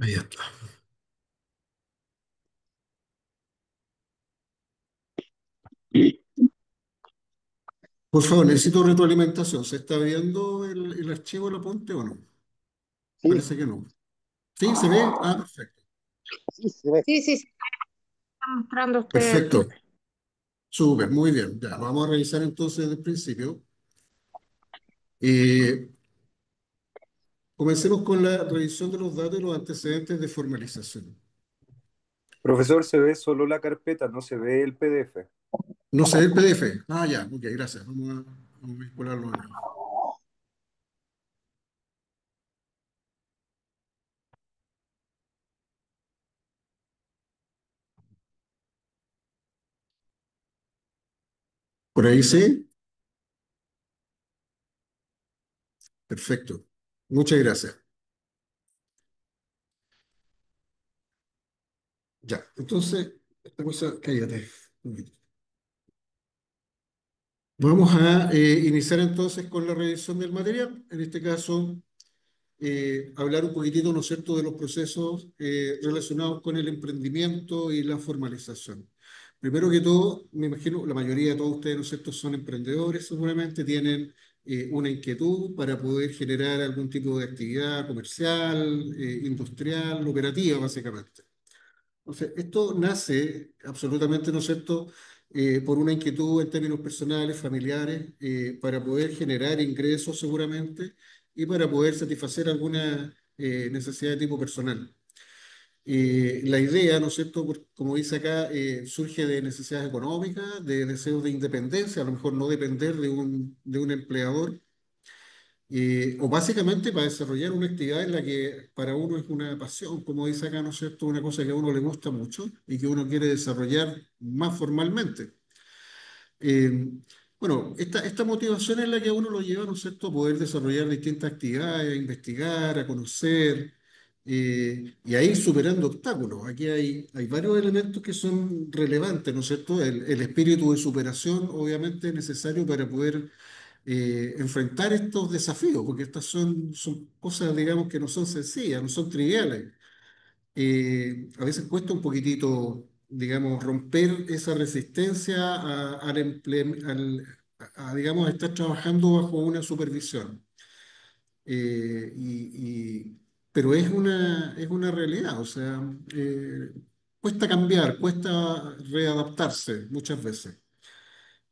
Ahí está. Por favor, necesito retroalimentación. ¿Se está viendo el archivo, el apunte o no? Sí, Parece que no. ¿Sí? ¿Se ve? Ah, perfecto. sí, se ve. Sí, sí, sí, está mostrando usted aquí. Perfecto. Súper, muy bien. Ya, vamos a revisar entonces desde el principio. Eh, Comencemos con la revisión de los datos y los antecedentes de formalización. Profesor, se ve solo la carpeta, no se ve el PDF. No se ve el PDF. Ah, ya, ok, gracias. Vamos a vincularlo de nuevo. Por ahí sí. Perfecto. Muchas gracias. Ya, entonces, esta cosa, cállate. Un poquito. Vamos a iniciar entonces con la revisión del material. En este caso, hablar un poquitito, ¿no es cierto?, de los procesos relacionados con el emprendimiento y la formalización. Primero que todo, me imagino, la mayoría de todos ustedes, ¿no es cierto?, son emprendedores, seguramente tienen una inquietud para poder generar algún tipo de actividad comercial, industrial, operativa, básicamente. Entonces, esto nace absolutamente, ¿no es cierto?, por una inquietud en términos personales, familiares, para poder generar ingresos seguramente y para poder satisfacer alguna necesidad de tipo personal. La idea, ¿no es cierto?, como dice acá, surge de necesidades económicas, de deseos de independencia, a lo mejor no depender de un empleador, o básicamente para desarrollar una actividad en la que para uno es una pasión, como dice acá, ¿no es cierto? Una cosa que a uno le gusta mucho y que uno quiere desarrollar más formalmente. Eh, bueno, esta motivación es la que a uno lo lleva, ¿no es cierto?, a poder desarrollar distintas actividades, a investigar, a conocer y a ir superando obstáculos. Aquí hay varios elementos que son relevantes, ¿no es cierto? El espíritu de superación, obviamente, es necesario para poder enfrentar estos desafíos, porque estas son cosas, digamos, que no son sencillas, no son triviales. A veces cuesta un poquitito, digamos, romper esa resistencia digamos, a estar trabajando bajo una supervisión. Pero es una realidad, o sea, cuesta cambiar, cuesta readaptarse muchas veces.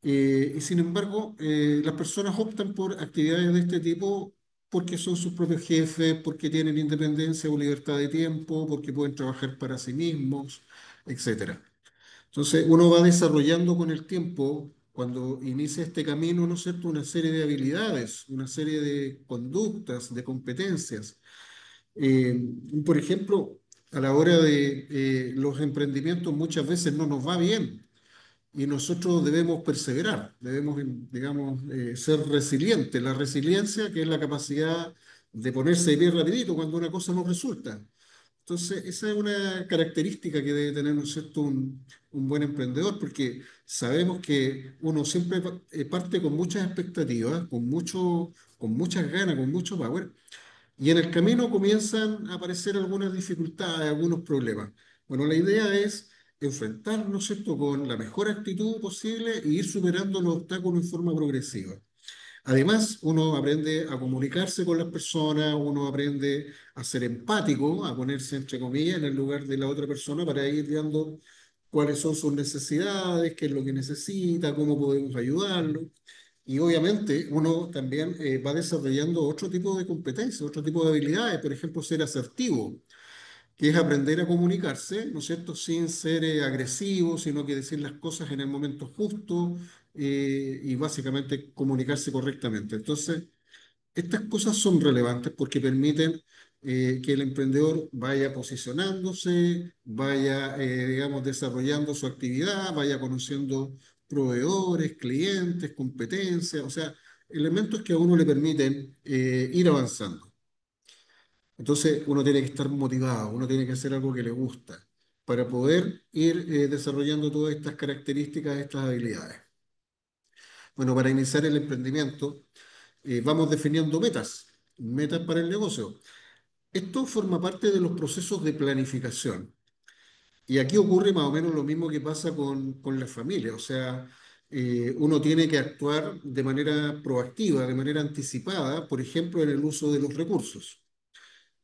Y sin embargo, las personas optan por actividades de este tipo porque son sus propios jefes, porque tienen independencia o libertad de tiempo, porque pueden trabajar para sí mismos, etcétera. Entonces, uno va desarrollando con el tiempo, cuando inicia este camino, ¿no es cierto?, una serie de habilidades, una serie de conductas, de competencias. Eh, por ejemplo, a la hora de los emprendimientos muchas veces no nos va bien y nosotros debemos perseverar, debemos, digamos, ser resilientes. La resiliencia, que es la capacidad de ponerse de pie rapidito cuando una cosa no resulta. Entonces, esa es una característica que debe tener, ¿no es cierto?, un buen emprendedor, porque sabemos que uno siempre parte con muchas expectativas, con muchas ganas, con mucho power, y en el camino comienzan a aparecer algunas dificultades, algunos problemas. Bueno, la idea es enfrentarnos, ¿no es cierto?, con la mejor actitud posible e ir superando los obstáculos en forma progresiva. Además, uno aprende a comunicarse con las personas, uno aprende a ser empático, a ponerse, entre comillas, en el lugar de la otra persona para ir viendo cuáles son sus necesidades, qué es lo que necesita, cómo podemos ayudarlo. Y obviamente uno también va desarrollando otro tipo de competencias, otro tipo de habilidades, por ejemplo, ser asertivo, que es aprender a comunicarse, ¿no es cierto?, sin ser agresivo, sino que decir las cosas en el momento justo y básicamente comunicarse correctamente. Entonces, estas cosas son relevantes porque permiten que el emprendedor vaya posicionándose, vaya, digamos, desarrollando su actividad, vaya conociendo proveedores, clientes, competencias, o sea, elementos que a uno le permiten ir avanzando. Entonces, uno tiene que estar motivado, uno tiene que hacer algo que le gusta para poder ir desarrollando todas estas características, estas habilidades. Bueno, para iniciar el emprendimiento, vamos definiendo metas para el negocio. Esto forma parte de los procesos de planificación. Y aquí ocurre más o menos lo mismo que pasa con la familia. O sea, uno tiene que actuar de manera proactiva, de manera anticipada, por ejemplo, en el uso de los recursos.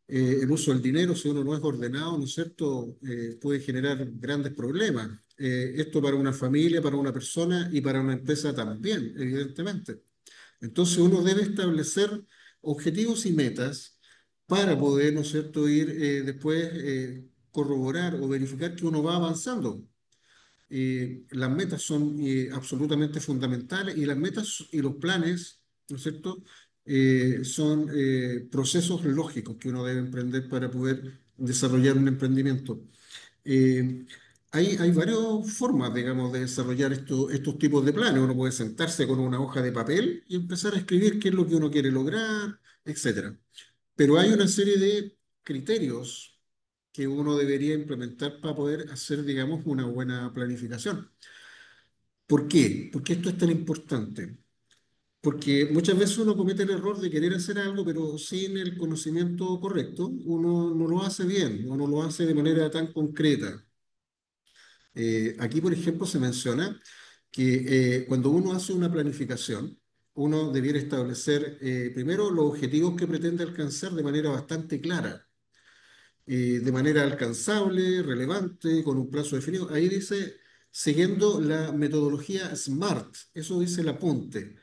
El uso del dinero, si uno no es ordenado, ¿no es cierto?, puede generar grandes problemas. Esto para una familia, para una persona y para una empresa también, evidentemente. Entonces uno debe establecer objetivos y metas para poder, ¿no es cierto?, ir después corroborar o verificar que uno va avanzando. Las metas son absolutamente fundamentales y las metas y los planes, ¿no es cierto?, son procesos lógicos que uno debe emprender para poder desarrollar un emprendimiento. Eh, hay varias formas, digamos, de desarrollar estos tipos de planes. Uno puede sentarse con una hoja de papel y empezar a escribir qué es lo que uno quiere lograr, etcétera. Pero hay una serie de criterios que uno debería implementar para poder hacer, digamos, una buena planificación. ¿Por qué? ¿Por qué esto es tan importante? Porque muchas veces uno comete el error de querer hacer algo, pero sin el conocimiento correcto, uno no lo hace bien, o no lo hace de manera tan concreta. Aquí, por ejemplo, se menciona que cuando uno hace una planificación, uno debiera establecer primero los objetivos que pretende alcanzar de manera bastante clara, de manera alcanzable, relevante, con un plazo definido. Ahí dice, siguiendo la metodología SMART, eso dice el apunte.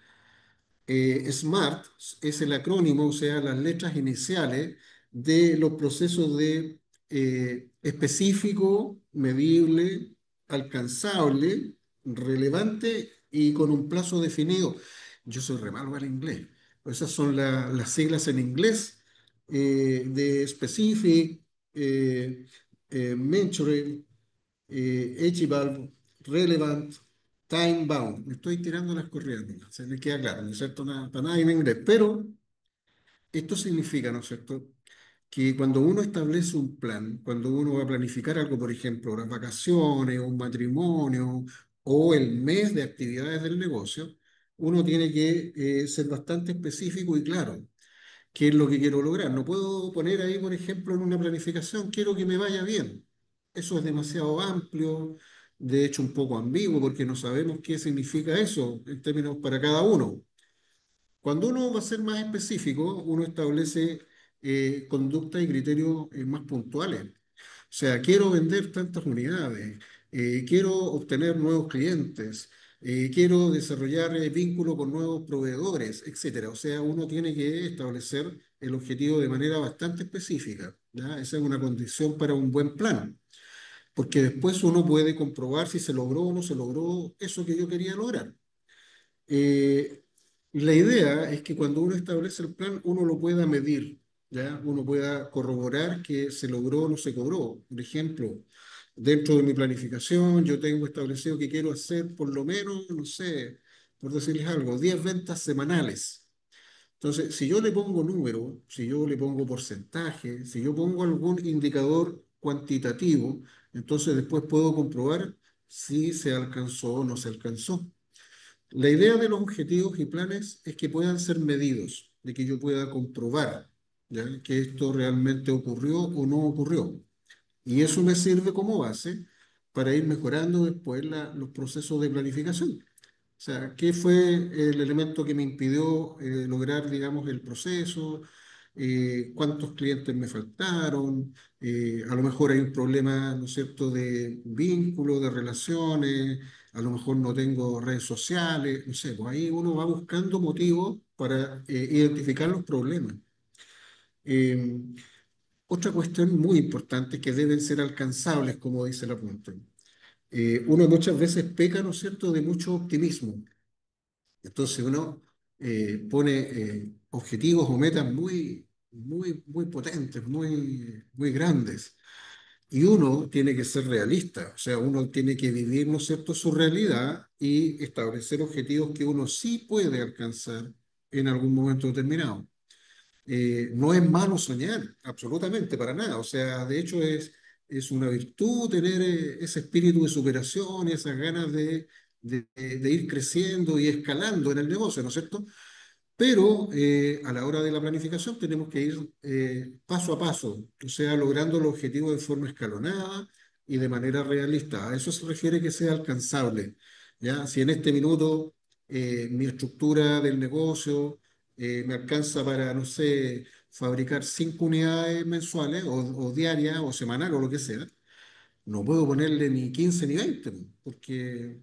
SMART es el acrónimo, o sea, las letras iniciales de los procesos de específico, medible, alcanzable, relevante y con un plazo definido. Yo soy re malo para el inglés. Esas son las siglas en inglés de specific, eh, measurable, achievable, relevant, time bound. Me estoy tirando las corrientes, se me queda claro, ¿no es cierto? Para nada en inglés, pero esto significa, ¿no es cierto?, que cuando uno establece un plan, cuando uno va a planificar algo, por ejemplo, las vacaciones, un matrimonio o el mes de actividades del negocio, uno tiene que ser bastante específico y claro qué es lo que quiero lograr. No puedo poner ahí, por ejemplo, en una planificación, quiero que me vaya bien. Eso es demasiado amplio, de hecho un poco ambiguo, porque no sabemos qué significa eso en términos para cada uno. Cuando uno va a ser más específico, uno establece conductas y criterios más puntuales. O sea, quiero vender tantas unidades, quiero obtener nuevos clientes, quiero desarrollar vínculos con nuevos proveedores, etcétera. O sea, uno tiene que establecer el objetivo de manera bastante específica, ¿ya? Esa es una condición para un buen plan, porque después uno puede comprobar si se logró o no se logró eso que yo quería lograr. Eh, la idea es que cuando uno establece el plan, uno lo pueda medir, ¿ya? Uno pueda corroborar que se logró o no se cobró. Por ejemplo, dentro de mi planificación, yo tengo establecido que quiero hacer por lo menos, no sé, por decirles algo, 10 ventas semanales. Entonces, si yo le pongo número, si yo le pongo porcentaje, si yo pongo algún indicador cuantitativo, entonces después puedo comprobar si se alcanzó o no se alcanzó. La idea de los objetivos y planes es que puedan ser medidos, de que yo pueda comprobar, ¿ya?, que esto realmente ocurrió o no ocurrió. Y eso me sirve como base para ir mejorando después los procesos de planificación. O sea, ¿qué fue el elemento que me impidió lograr, digamos, el proceso? ¿Cuántos clientes me faltaron? A lo mejor hay un problema, ¿no es cierto?, de vínculo, de relaciones, a lo mejor no tengo redes sociales, no sé, pues ahí uno va buscando motivos para identificar los problemas. Eh, Otra cuestión muy importante es que deben ser alcanzables, como dice la punta. Uno muchas veces peca, ¿no es cierto?, de mucho optimismo. Entonces uno pone objetivos o metas muy potentes, muy grandes. Y uno tiene que ser realista, o sea, uno tiene que vivir, ¿no es cierto?, su realidad y establecer objetivos que uno sí puede alcanzar en algún momento determinado. No es malo soñar, absolutamente, para nada. O sea, de hecho es una virtud tener ese espíritu de superación y esas ganas de ir creciendo y escalando en el negocio, ¿no es cierto? Pero a la hora de la planificación tenemos que ir paso a paso, o sea, logrando los objetivos de forma escalonada y de manera realista. A eso se refiere que sea alcanzable. ¿Ya? Si en este minuto mi estructura del negocio me alcanza para, no sé, fabricar 5 unidades mensuales o diarias o semanales o lo que sea, no puedo ponerle ni 15 ni 20, porque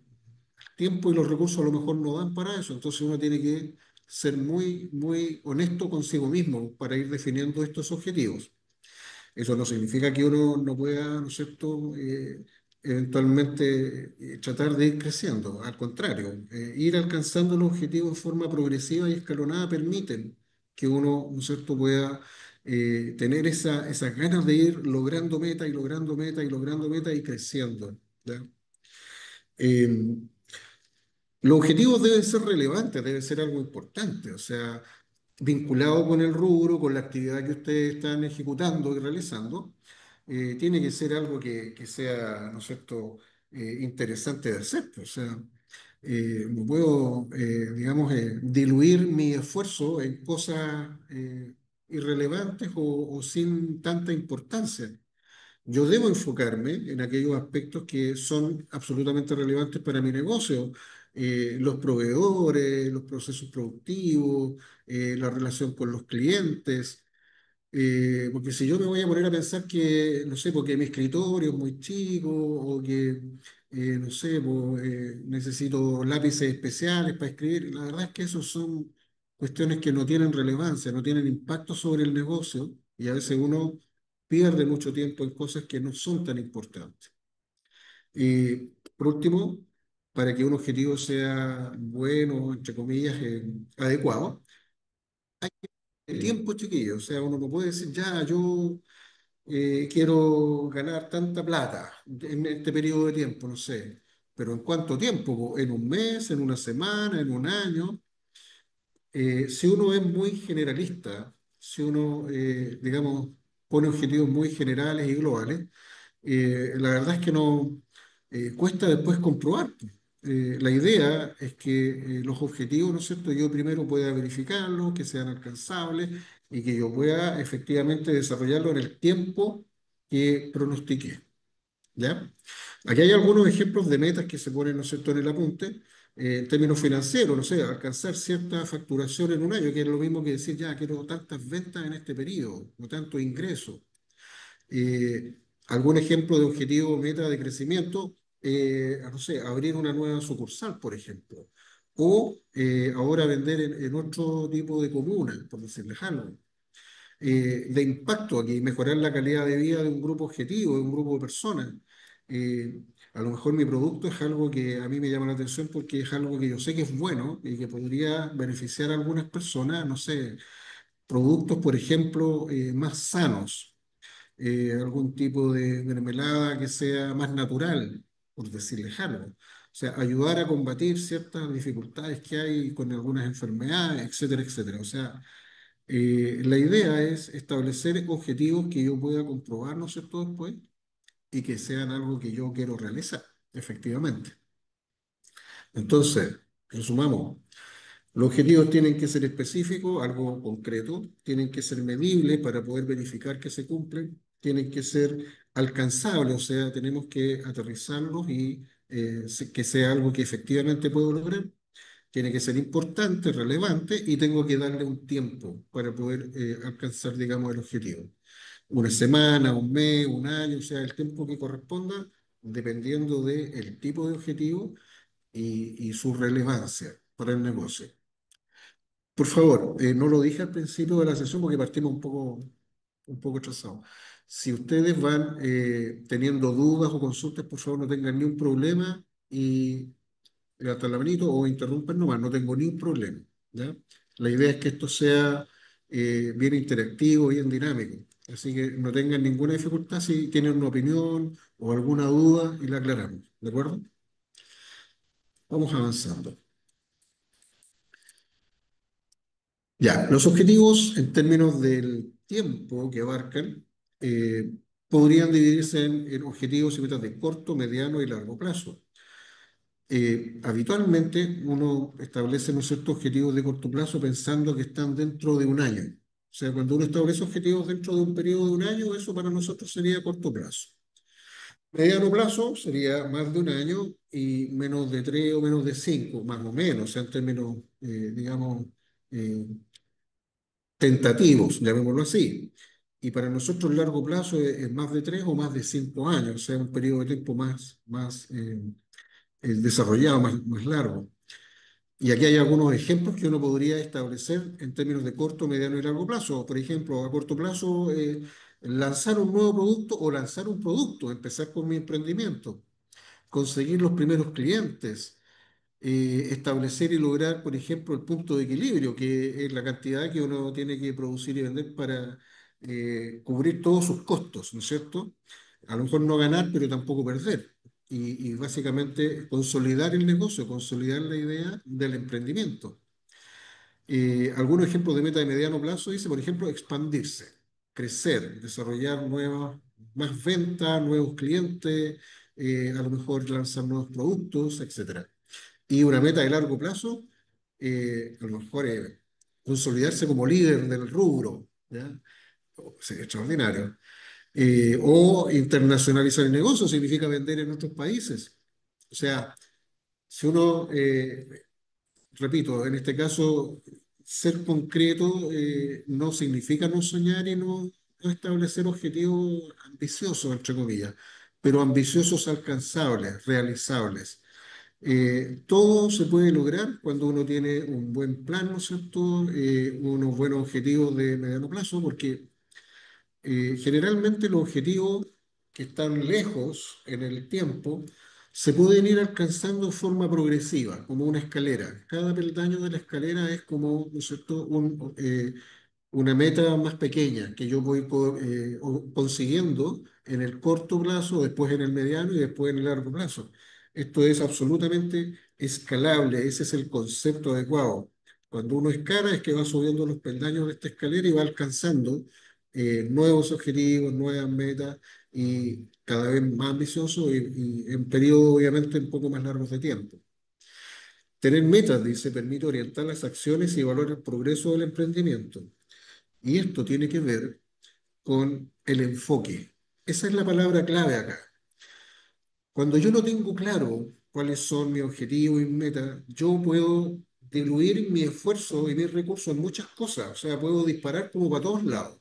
tiempo y los recursos a lo mejor no dan para eso. Entonces uno tiene que ser muy, muy honesto consigo mismo para ir definiendo estos objetivos. Eso no significa que uno no pueda, ¿no es cierto?, eventualmente tratar de ir creciendo. Al contrario, ir alcanzando los objetivos de forma progresiva y escalonada permiten que uno, ¿no es cierto?, pueda tener esas ganas de ir logrando meta y logrando meta y logrando meta y creciendo. ¿Ya? Eh, los objetivos deben ser relevantes, debe ser algo importante, o sea, vinculado con el rubro, con la actividad que ustedes están ejecutando y realizando, tiene que ser algo que sea, ¿no es cierto?, interesante de hacer, pues. O sea, no puedo, digamos, diluir mi esfuerzo en cosas irrelevantes o sin tanta importancia. Yo debo enfocarme en aquellos aspectos que son absolutamente relevantes para mi negocio, los proveedores, los procesos productivos, la relación con los clientes, porque si yo me voy a poner a pensar que, no sé, porque mi escritorio es muy chico o que, no sé, pues, necesito lápices especiales para escribir, la verdad es que esos son cuestiones que no tienen relevancia, no tienen impacto sobre el negocio y a veces uno pierde mucho tiempo en cosas que no son tan importantes. Y por último, para que un objetivo sea bueno, entre comillas, adecuado, el tiempo, chiquillo. O sea, uno no puede decir, ya, yo quiero ganar tanta plata en este periodo de tiempo, no sé. Pero ¿en cuánto tiempo? Po? ¿En un mes, en una semana, en un año? Si uno es muy generalista, si uno, digamos, pone objetivos muy generales y globales, la verdad es que no cuesta después comprobar. La idea es que los objetivos, ¿no es cierto?, yo primero pueda verificarlos, que sean alcanzables y que yo pueda efectivamente desarrollarlo en el tiempo que pronostiqué. ¿Ya? Aquí hay algunos ejemplos de metas que se ponen, ¿no es cierto?, en el apunte, en términos financieros, no sé, alcanzar cierta facturación en un año, que es lo mismo que decir, ya, quiero tantas ventas en este periodo, o tanto ingreso. Eh, algún ejemplo de objetivo o meta de crecimiento, no sé, abrir una nueva sucursal, por ejemplo, o ahora vender en otro tipo de comuna, por decir lejano, de impacto aquí, mejorar la calidad de vida de un grupo objetivo, de un grupo de personas. A lo mejor mi producto es algo que a mí me llama la atención porque es algo que yo sé que es bueno y que podría beneficiar a algunas personas, no sé, productos, por ejemplo, más sanos, algún tipo de mermelada que sea más natural, por decirle algo. O sea, ayudar a combatir ciertas dificultades que hay con algunas enfermedades, etcétera, etcétera. O sea, la idea es establecer objetivos que yo pueda comprobar, ¿no es cierto?, después y que sean algo que yo quiero realizar, efectivamente. Entonces, resumamos, los objetivos tienen que ser específicos, algo concreto, tienen que ser medibles para poder verificar que se cumplen, tienen que ser alcanzables, o sea, tenemos que aterrizarlos y que sea algo que efectivamente puedo lograr. Tiene que ser importante, relevante y tengo que darle un tiempo para poder alcanzar, digamos, el objetivo. Una semana, un mes, un año, o sea, el tiempo que corresponda, dependiendo del tipo de objetivo y su relevancia para el negocio. Por favor, no lo dije al principio de la sesión porque partimos un poco atrasados. Si ustedes van teniendo dudas o consultas, por favor no tengan ni un problema y hasta la manito o interrumpen nomás, no tengo ni un problema. ¿Ya? La idea es que esto sea bien interactivo, bien dinámico. Así que no tengan ninguna dificultad si tienen una opinión o alguna duda y la aclaramos. ¿De acuerdo? Vamos avanzando. Ya, los objetivos en términos del tiempo que abarcan podrían dividirse en objetivos y metas de corto, mediano y largo plazo. habitualmente uno establece, ¿no es cierto?, objetivos de corto plazo pensando que están dentro de un año. O sea, cuando uno establece objetivos dentro de un periodo de un año, eso para nosotros sería corto plazo. Mediano plazo sería más de un año y menos de 3 o menos de 5, más o menos, o sea, en términos, digamos, eh, tentativos, llamémoslo así. Y para nosotros largo plazo es más de 3 o más de 5 años, o sea, un periodo de tiempo más desarrollado, más largo. Y aquí hay algunos ejemplos que uno podría establecer en términos de corto, mediano y largo plazo. Por ejemplo, a corto plazo, lanzar un nuevo producto o lanzar un producto, empezar con mi emprendimiento, conseguir los primeros clientes, establecer y lograr, por ejemplo, el punto de equilibrio, que es la cantidad que uno tiene que producir y vender para cubrir todos sus costos, ¿no es cierto? A lo mejor no ganar, pero tampoco perder. Y básicamente consolidar el negocio, consolidar la idea del emprendimiento. Algunos ejemplos de meta de mediano plazo dice, por ejemplo, expandirse, crecer, desarrollar más ventas, nuevos clientes, a lo mejor lanzar nuevos productos, etcétera. Y una meta de largo plazo, a lo mejor consolidarse como líder del rubro, ¿ya? Sería extraordinario. O internacionalizar el negocio, significa vender en otros países. O sea, si uno, repito, en este caso, ser concreto no significa no soñar y no establecer objetivos ambiciosos, entre comillas, pero ambiciosos alcanzables, realizables. Todo se puede lograr cuando uno tiene un buen plan, ¿no es cierto? Unos buenos objetivos de mediano plazo, porque generalmente los objetivos que están lejos en el tiempo se pueden ir alcanzando de forma progresiva, como una escalera. Cada peldaño de la escalera es como, ¿no es cierto?, una meta más pequeña que yo voy consiguiendo en el corto plazo, después en el mediano y después en el largo plazo. Esto es absolutamente escalable, ese es el concepto adecuado. Cuando uno escala es que va subiendo los peldaños de esta escalera y va alcanzando nuevos objetivos, nuevas metas y cada vez más ambiciosos y en periodos obviamente un poco más largos de tiempo. Tener metas, dice, permite orientar las acciones y evaluar el progreso del emprendimiento. Y esto tiene que ver con el enfoque. Esa es la palabra clave acá. Cuando yo no tengo claro cuáles son mis objetivos y metas, yo puedo diluir mi esfuerzo y mis recursos en muchas cosas. O sea, puedo disparar como para todos lados.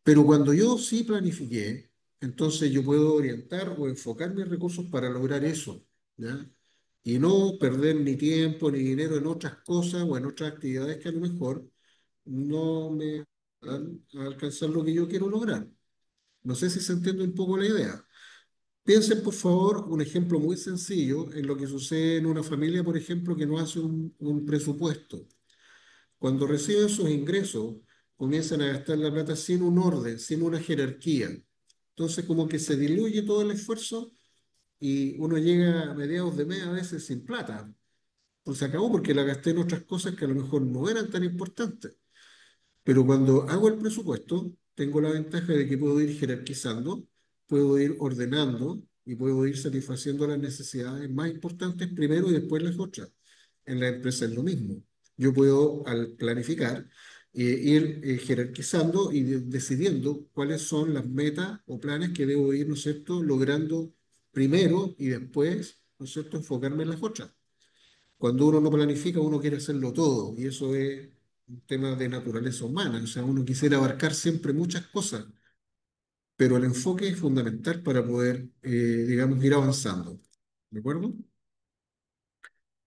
Pero cuando yo sí planifiqué, entonces yo puedo orientar o enfocar mis recursos para lograr eso, ¿ya? Y no perder ni tiempo ni dinero en otras cosas o en otras actividades que a lo mejor no me van a alcanzar lo que yo quiero lograr. No sé si se entiende un poco la idea. Piensen, por favor, un ejemplo muy sencillo en lo que sucede en una familia, por ejemplo, que no hace un presupuesto. Cuando reciben sus ingresos, comienzan a gastar la plata sin un orden, sin una jerarquía. Entonces, como que se diluye todo el esfuerzo y uno llega a mediados de mes a veces sin plata. Pues se acabó porque la gasté en otras cosas que a lo mejor no eran tan importantes. Pero cuando hago el presupuesto, tengo la ventaja de que puedo ir jerarquizando, puedo ir ordenando y puedo ir satisfaciendo las necesidades más importantes primero y después las otras. En la empresa es lo mismo. Yo puedo, al planificar, ir jerarquizando y decidiendo cuáles son las metas o planes que debo ir, ¿no es cierto?, logrando primero y después, ¿no es cierto?, enfocarme en las otras. Cuando uno no planifica, uno quiere hacerlo todo, y eso es un tema de naturaleza humana. O sea, uno quisiera abarcar siempre muchas cosas, pero el enfoque es fundamental para poder, digamos, ir avanzando. ¿De acuerdo?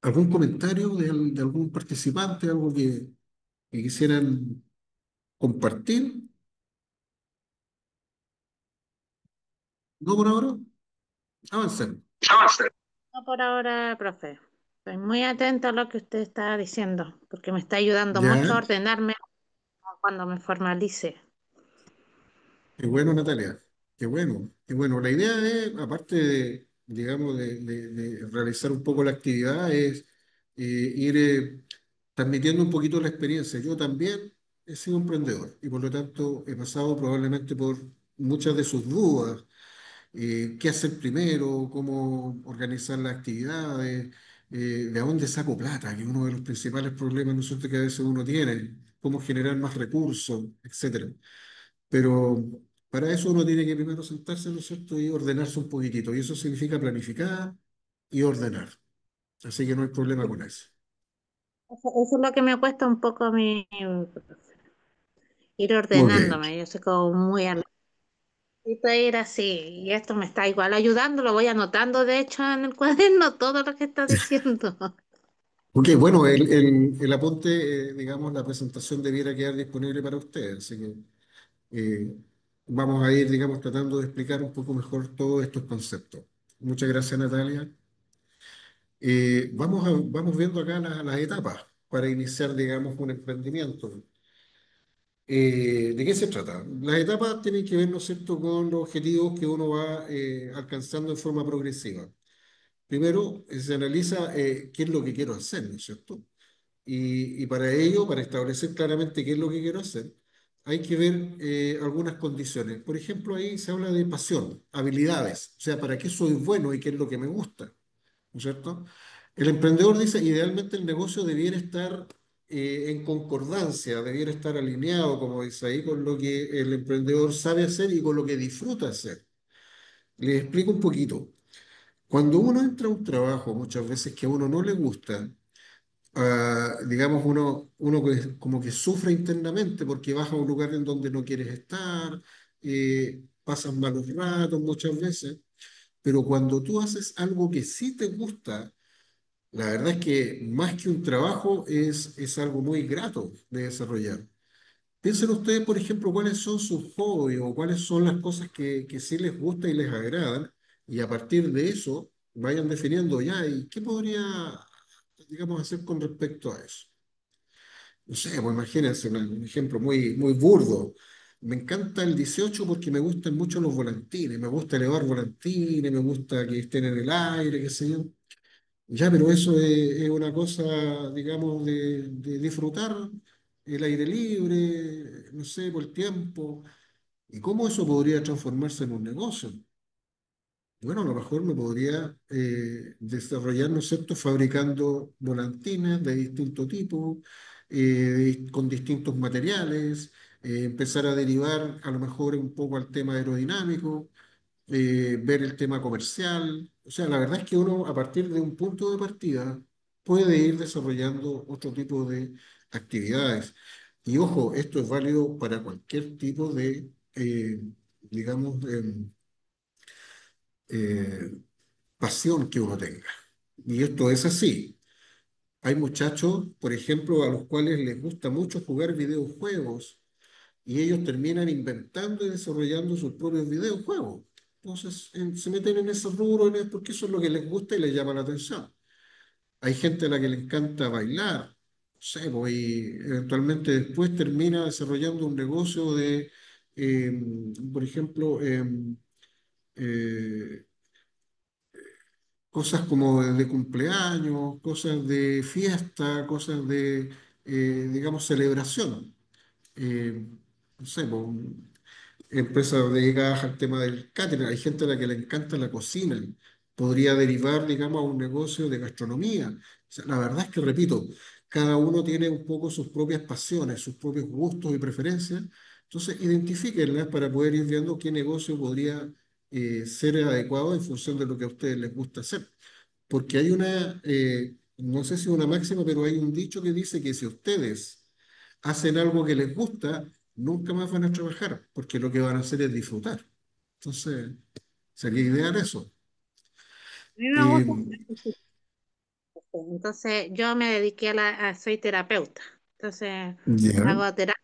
¿Algún comentario de algún participante, algo que quisieran compartir? ¿No por ahora? Avancemos. No por ahora, profe. Estoy muy atenta a lo que usted está diciendo, porque me está ayudando mucho a Ya. ordenarme cuando me formalice. Qué bueno, Natalia. Qué bueno, qué bueno. La idea es, aparte de, digamos, de realizar un poco la actividad, es ir transmitiendo un poquito la experiencia. Yo también he sido emprendedor y por lo tanto he pasado probablemente por muchas de sus dudas qué hacer primero, cómo organizar las actividades, de dónde saco plata, que es uno de los principales problemas, ¿no es cierto?, que a veces uno tiene, cómo generar más recursos, etcétera. Pero para eso uno tiene que primero sentarse, ¿no es cierto?, y ordenarse un poquitito. Y eso significa planificar y ordenar. Así que no hay problema con eso. Eso es lo que me cuesta un poco a mí, ir Ok. ordenándome. Yo soy como muy a necesito ir así, y esto me está igual ayudando, lo voy anotando de hecho en el cuaderno todo lo que está diciendo. Ok, bueno, el apunte, digamos, la presentación debiera quedar disponible para ustedes. Así que eh, vamos a ir, digamos, tratando de explicar un poco mejor todos estos conceptos. Muchas gracias, Natalia. Vamos viendo acá las etapas para iniciar, digamos, un emprendimiento. ¿De qué se trata? Las etapas tienen que ver, ¿no es cierto?, con los objetivos que uno va alcanzando en forma progresiva. Primero, se analiza qué es lo que quiero hacer, ¿no es cierto? Y para ello, para establecer claramente qué es lo que quiero hacer, hay que ver algunas condiciones. Por ejemplo, ahí se habla de pasión, habilidades, o sea, para qué soy bueno y qué es lo que me gusta, ¿no es cierto? El emprendedor dice, idealmente el negocio debiera estar en concordancia, debiera estar alineado, como dice ahí, con lo que el emprendedor sabe hacer y con lo que disfruta hacer. Les explico un poquito. Cuando uno entra a un trabajo, muchas veces que a uno no le gusta, digamos, uno como que sufre internamente porque vas a un lugar en donde no quieres estar, pasas malos ratos muchas veces, pero cuando tú haces algo que sí te gusta, la verdad es que más que un trabajo es algo muy grato de desarrollar. Piensen ustedes, por ejemplo, cuáles son sus hobbies o cuáles son las cosas que sí les gusta y les agradan, y a partir de eso vayan definiendo ya, ¿y qué podría, digamos, hacer con respecto a eso? No sé, pues imagínense un ejemplo muy burdo. Me encanta el 18 porque me gustan mucho los volantines, me gusta elevar volantines, me gusta que estén en el aire, qué sé yo. Ya, pero eso es una cosa, digamos, de disfrutar el aire libre, no sé, por el tiempo. ¿Y cómo eso podría transformarse en un negocio? Bueno, a lo mejor me podría desarrollar, ¿no es cierto?, fabricando volantines de distinto tipo, con distintos materiales, empezar a derivar a lo mejor un poco al tema aerodinámico, ver el tema comercial. O sea, la verdad es que uno a partir de un punto de partida puede ir desarrollando otro tipo de actividades. Y ojo, esto es válido para cualquier tipo de, digamos, eh, pasión que uno tenga. Y esto es así. Hay muchachos, por ejemplo, a los cuales les gusta mucho jugar videojuegos y ellos terminan inventando y desarrollando sus propios videojuegos. Entonces, se meten en ese rubro porque eso es lo que les gusta y les llama la atención. Hay gente a la que le encanta bailar, no sé, pues, y eventualmente después termina desarrollando un negocio de, por ejemplo, eh, cosas como de cumpleaños, cosas de fiesta, cosas de, digamos, celebración. Eh, no sé, pues, empresas dedicadas al tema del catering. Hay gente a la que le encanta la cocina. Podría derivar, digamos, a un negocio de gastronomía. O sea, la verdad es que, repito, cada uno tiene un poco sus propias pasiones, sus propios gustos y preferencias. Entonces, identifíquenlas para poder ir viendo qué negocio podría ser adecuado en función de lo que a ustedes les gusta hacer. Porque hay una, no sé si una máxima, pero hay un dicho que dice que si ustedes hacen algo que les gusta, nunca más van a trabajar, porque lo que van a hacer es disfrutar. Entonces, sería ideal eso. A mí me gusta. Eh, Entonces, yo me dediqué soy terapeuta. Entonces, ya, hago terapia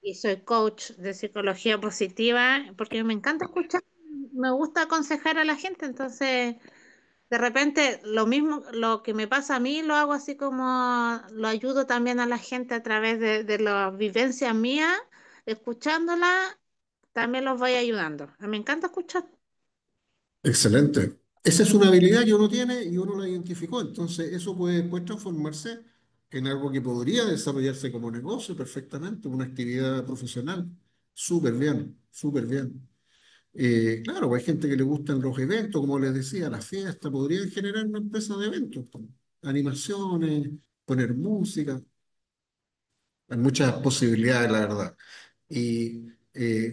y soy coach de psicología positiva porque me encanta escuchar, me gusta aconsejar a la gente. Entonces, de repente, lo mismo, lo que me pasa a mí, lo hago así como lo ayudo también a la gente a través de las vivencias mías, escuchándola, también los voy ayudando. Me encanta escuchar. excelente. Esa es una habilidad que uno tiene y uno la identificó. Entonces, eso puede después transformarse en algo que podría desarrollarse como negocio perfectamente, una actividad profesional. Súper bien, súper bien. Claro, hay gente que le gustan los eventos, como les decía, la fiesta, podrían generar una empresa de eventos, animaciones, poner música, hay muchas posibilidades, la verdad. Y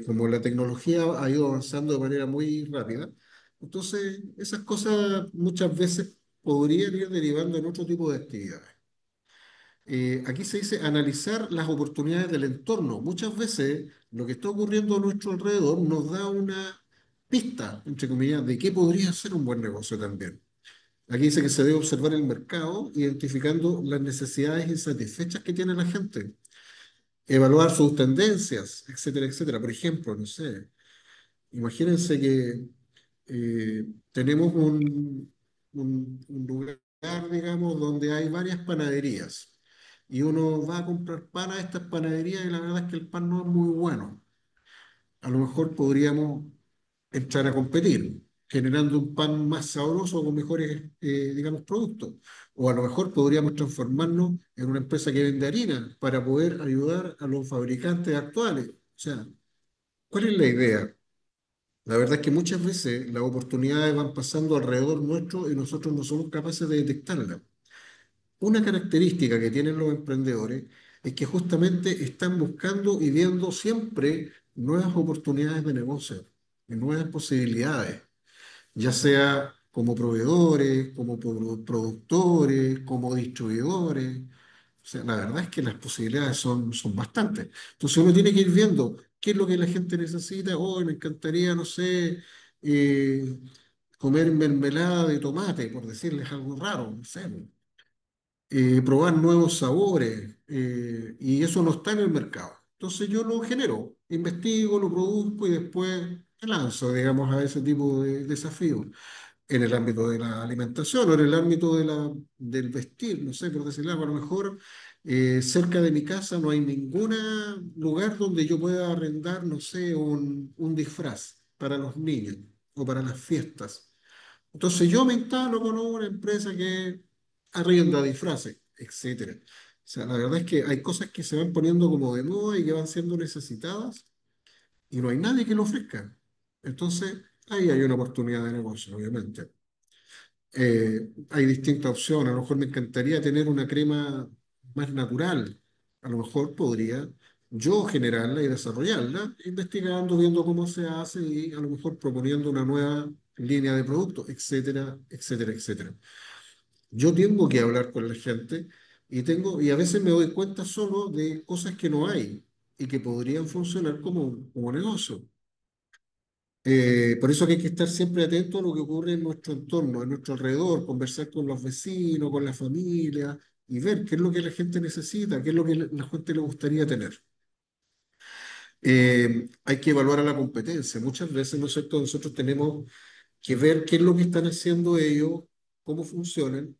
como la tecnología ha ido avanzando de manera muy rápida, entonces esas cosas muchas veces podrían ir derivando en otro tipo de actividades. Aquí se dice analizar las oportunidades del entorno. Muchas veces lo que está ocurriendo a nuestro alrededor nos da una pista, entre comillas, de qué podría ser un buen negocio también. Aquí dice que se debe observar el mercado, identificando las necesidades insatisfechas que tiene la gente, evaluar sus tendencias, etcétera, etcétera. Por ejemplo, no sé, imagínense que tenemos un lugar, digamos, donde hay varias panaderías y uno va a comprar pan a estas panaderías y la verdad es que el pan no es muy bueno. A lo mejor podríamos entrar a competir, generando un pan más sabroso con mejores, digamos, productos. O a lo mejor podríamos transformarnos en una empresa que vende harina para poder ayudar a los fabricantes actuales. O sea, ¿cuál es la idea? La verdad es que muchas veces las oportunidades van pasando alrededor nuestro y nosotros no somos capaces de detectarlas. Una característica que tienen los emprendedores es que justamente están buscando y viendo siempre nuevas oportunidades de negocio y nuevas posibilidades, ya sea como proveedores, como productores, como distribuidores. O sea, la verdad es que las posibilidades son bastantes. Entonces uno tiene que ir viendo qué es lo que la gente necesita. Oh, me encantaría, no sé, eh, comer mermelada de tomate, por decirles algo raro, no sé, probar nuevos sabores, y eso no está en el mercado. Entonces yo lo genero, investigo, lo produzco y después me lanzo, digamos, a ese tipo de desafíos en el ámbito de la alimentación o en el ámbito del vestir, no sé, por decirlo algo, a lo mejor cerca de mi casa no hay ningún lugar donde yo pueda arrendar, no sé, un disfraz para los niños o para las fiestas. Entonces yo me instalo con una empresa que arrienda disfraces, etcétera. O sea, la verdad es que hay cosas que se van poniendo como de moda y que van siendo necesitadas y no hay nadie que lo ofrezca. Entonces, ahí hay una oportunidad de negocio, obviamente. Hay distintas opciones. A lo mejor me encantaría tener una crema más natural. A lo mejor podría yo generarla y desarrollarla, investigando, viendo cómo se hace y a lo mejor proponiendo una nueva línea de productos, etcétera, etcétera, etcétera. Yo tengo que hablar con la gente y a veces me doy cuenta solo de cosas que no hay y que podrían funcionar como negocio. Por eso que hay que estar siempre atento a lo que ocurre en nuestro entorno, en nuestro alrededor, conversar con los vecinos, con la familia y ver qué es lo que la gente necesita, qué es lo que la gente le gustaría tener. Hay que evaluar a la competencia. Muchas veces, ¿no es cierto?, nosotros tenemos que ver qué es lo que están haciendo ellos, cómo funcionan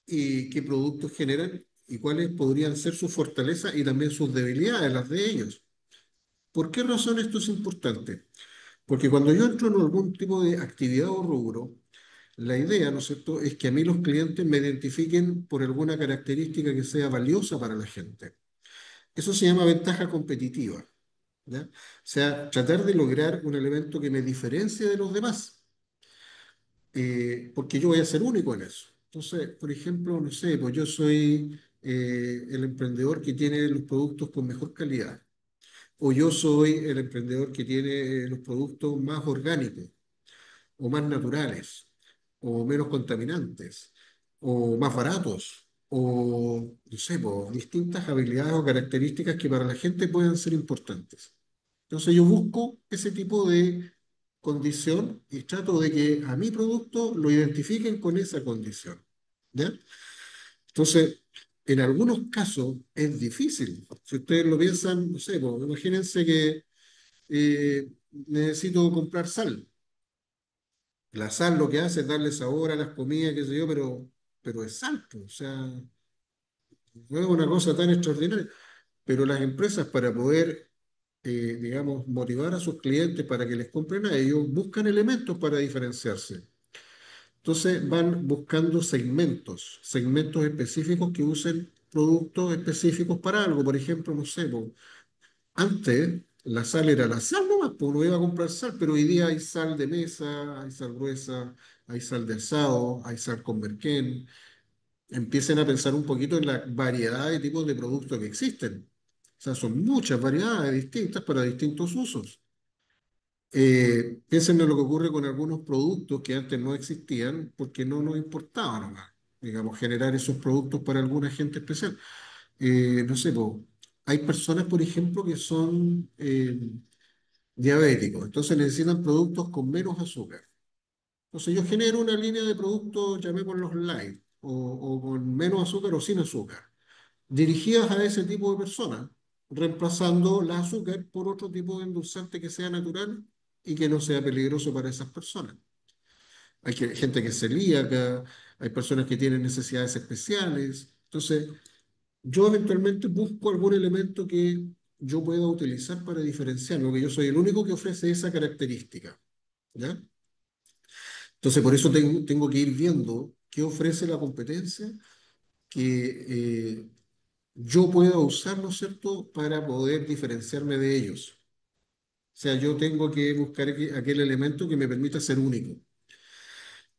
y qué productos generan y cuáles podrían ser sus fortalezas y también sus debilidades, las de ellos. ¿Por qué razón esto es importante? Porque cuando yo entro en algún tipo de actividad o rubro, la idea, ¿no es cierto?, es que a mí los clientes me identifiquen por alguna característica que sea valiosa para la gente. Eso se llama ventaja competitiva, ¿ya? O sea, tratar de lograr un elemento que me diferencie de los demás, porque yo voy a ser único en eso. Entonces, por ejemplo, no sé, pues yo soy el emprendedor que tiene los productos con mejor calidad, o yo soy el emprendedor que tiene los productos más orgánicos o más naturales, o menos contaminantes, o más baratos, o no sé, po, distintas habilidades o características que para la gente puedan ser importantes. Entonces yo busco ese tipo de condición y trato de que a mi producto lo identifiquen con esa condición. ¿Ya? Entonces, en algunos casos es difícil. Si ustedes lo piensan, no sé, po, imagínense que necesito comprar sal. La sal lo que hace es darle sabor a las comidas, qué sé yo, pero es sal, po. O sea, no es una cosa tan extraordinaria. Pero las empresas para poder, digamos, motivar a sus clientes para que les compren a ellos, buscan elementos para diferenciarse. Entonces van buscando segmentos específicos que usen productos específicos para algo. Por ejemplo, no sé, po, antes la sal era la sal nomás, pues uno iba a comprar sal, pero hoy día hay sal de mesa, hay sal gruesa, hay sal de asado, hay sal con merquén. Empiecen a pensar un poquito en la variedad de tipos de productos que existen. O sea, son muchas variedades distintas para distintos usos. Piensen en lo que ocurre con algunos productos que antes no existían porque no nos importaba nomás, digamos, generar esos productos para alguna gente especial. No sé, po, hay personas, por ejemplo, que son diabéticos, entonces necesitan productos con menos azúcar. Entonces yo genero una línea de productos, llamémoslos light, o con menos azúcar o sin azúcar, dirigidas a ese tipo de personas, reemplazando el azúcar por otro tipo de endulzante que sea natural y que no sea peligroso para esas personas. Gente que es celíaca, hay personas que tienen necesidades especiales. Entonces, yo eventualmente busco algún elemento que yo pueda utilizar para diferenciarme, porque yo soy el único que ofrece esa característica. ¿Ya? Entonces, por eso tengo que ir viendo qué ofrece la competencia que yo pueda usar, ¿no es cierto?, para poder diferenciarme de ellos. O sea, yo tengo que buscar aquel elemento que me permita ser único.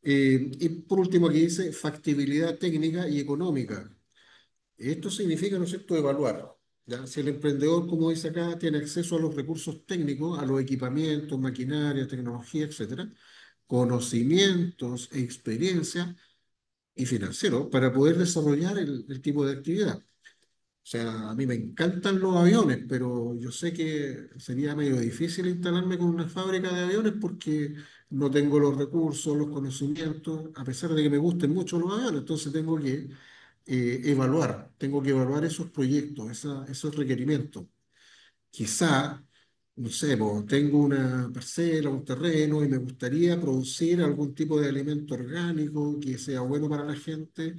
Y por último, aquí dice factibilidad técnica y económica. Esto significa, ¿no es cierto?, evaluar. ¿Ya? Si el emprendedor, como dice acá, tiene acceso a los recursos técnicos, a los equipamientos, maquinaria, tecnología, etcétera, conocimientos e experiencia y financiero para poder desarrollar el tipo de actividad. O sea, a mí me encantan los aviones, pero yo sé que sería medio difícil instalarme con una fábrica de aviones porque no tengo los recursos, los conocimientos, a pesar de que me gusten mucho los aviones. Entonces tengo que tengo que evaluar esos proyectos, esos requerimientos. Quizá, no sé, pues, tengo una parcela, un terreno y me gustaría producir algún tipo de alimento orgánico que sea bueno para la gente,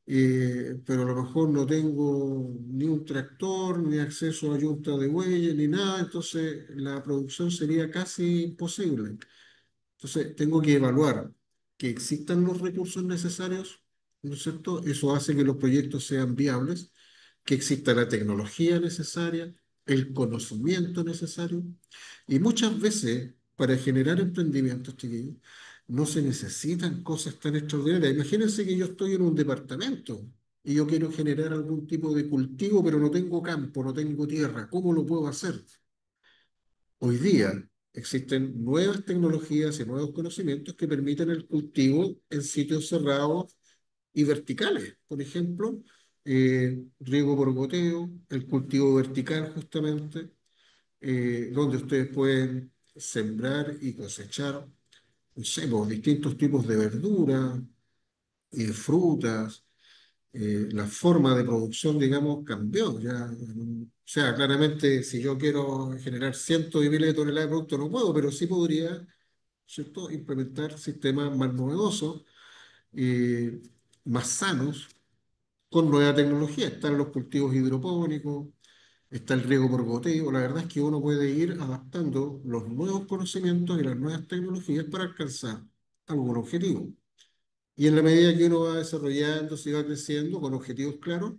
pero a lo mejor no tengo ni un tractor, ni acceso a yunta de bueyes, ni nada, entonces la producción sería casi imposible. Entonces tengo que evaluar que existan los recursos necesarios, ¿no es cierto? Eso hace que los proyectos sean viables, que exista la tecnología necesaria, el conocimiento necesario, y muchas veces para generar emprendimientos, chiquillos, no se necesitan cosas tan extraordinarias. Imagínense que yo estoy en un departamento y yo quiero generar algún tipo de cultivo, pero no tengo campo, no tengo tierra. ¿Cómo lo puedo hacer? Hoy día existen nuevas tecnologías y nuevos conocimientos que permiten el cultivo en sitios cerrados y verticales. Por ejemplo, riego por goteo, el cultivo vertical justamente, donde ustedes pueden sembrar y cosechar, no sé, pues, distintos tipos de verduras y de frutas. La forma de producción, digamos, cambió. Ya, o sea, claramente, si yo quiero generar cientos y miles de toneladas de producto, no puedo, pero sí podría, ¿cierto?, implementar sistemas más novedosos, eh, más sanos, con nueva tecnología. Están los cultivos hidropónicos, está el riego por goteo. La verdad es que uno puede ir adaptando los nuevos conocimientos y las nuevas tecnologías para alcanzar algún objetivo. Y en la medida que uno va desarrollando, se va creciendo con objetivos claros,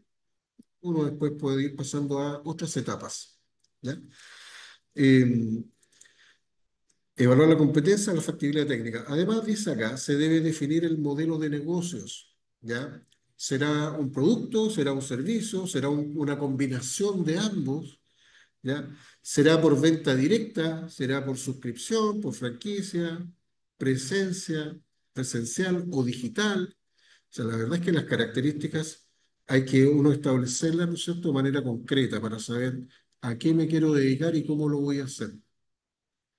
uno después puede ir pasando a otras etapas. ¿Ya? Eh, Evaluar la competencia, la factibilidad técnica. Además, dice acá, se debe definir el modelo de negocios. ¿Ya? ¿Será un producto? ¿Será un servicio? ¿Será una combinación de ambos? ¿Ya? ¿Será por venta directa? ¿Será por suscripción, por franquicia, presencia, presencial o digital? O sea, la verdad es que las características hay que uno establecerlas, ¿no es cierto?, de manera concreta para saber a qué me quiero dedicar y cómo lo voy a hacer.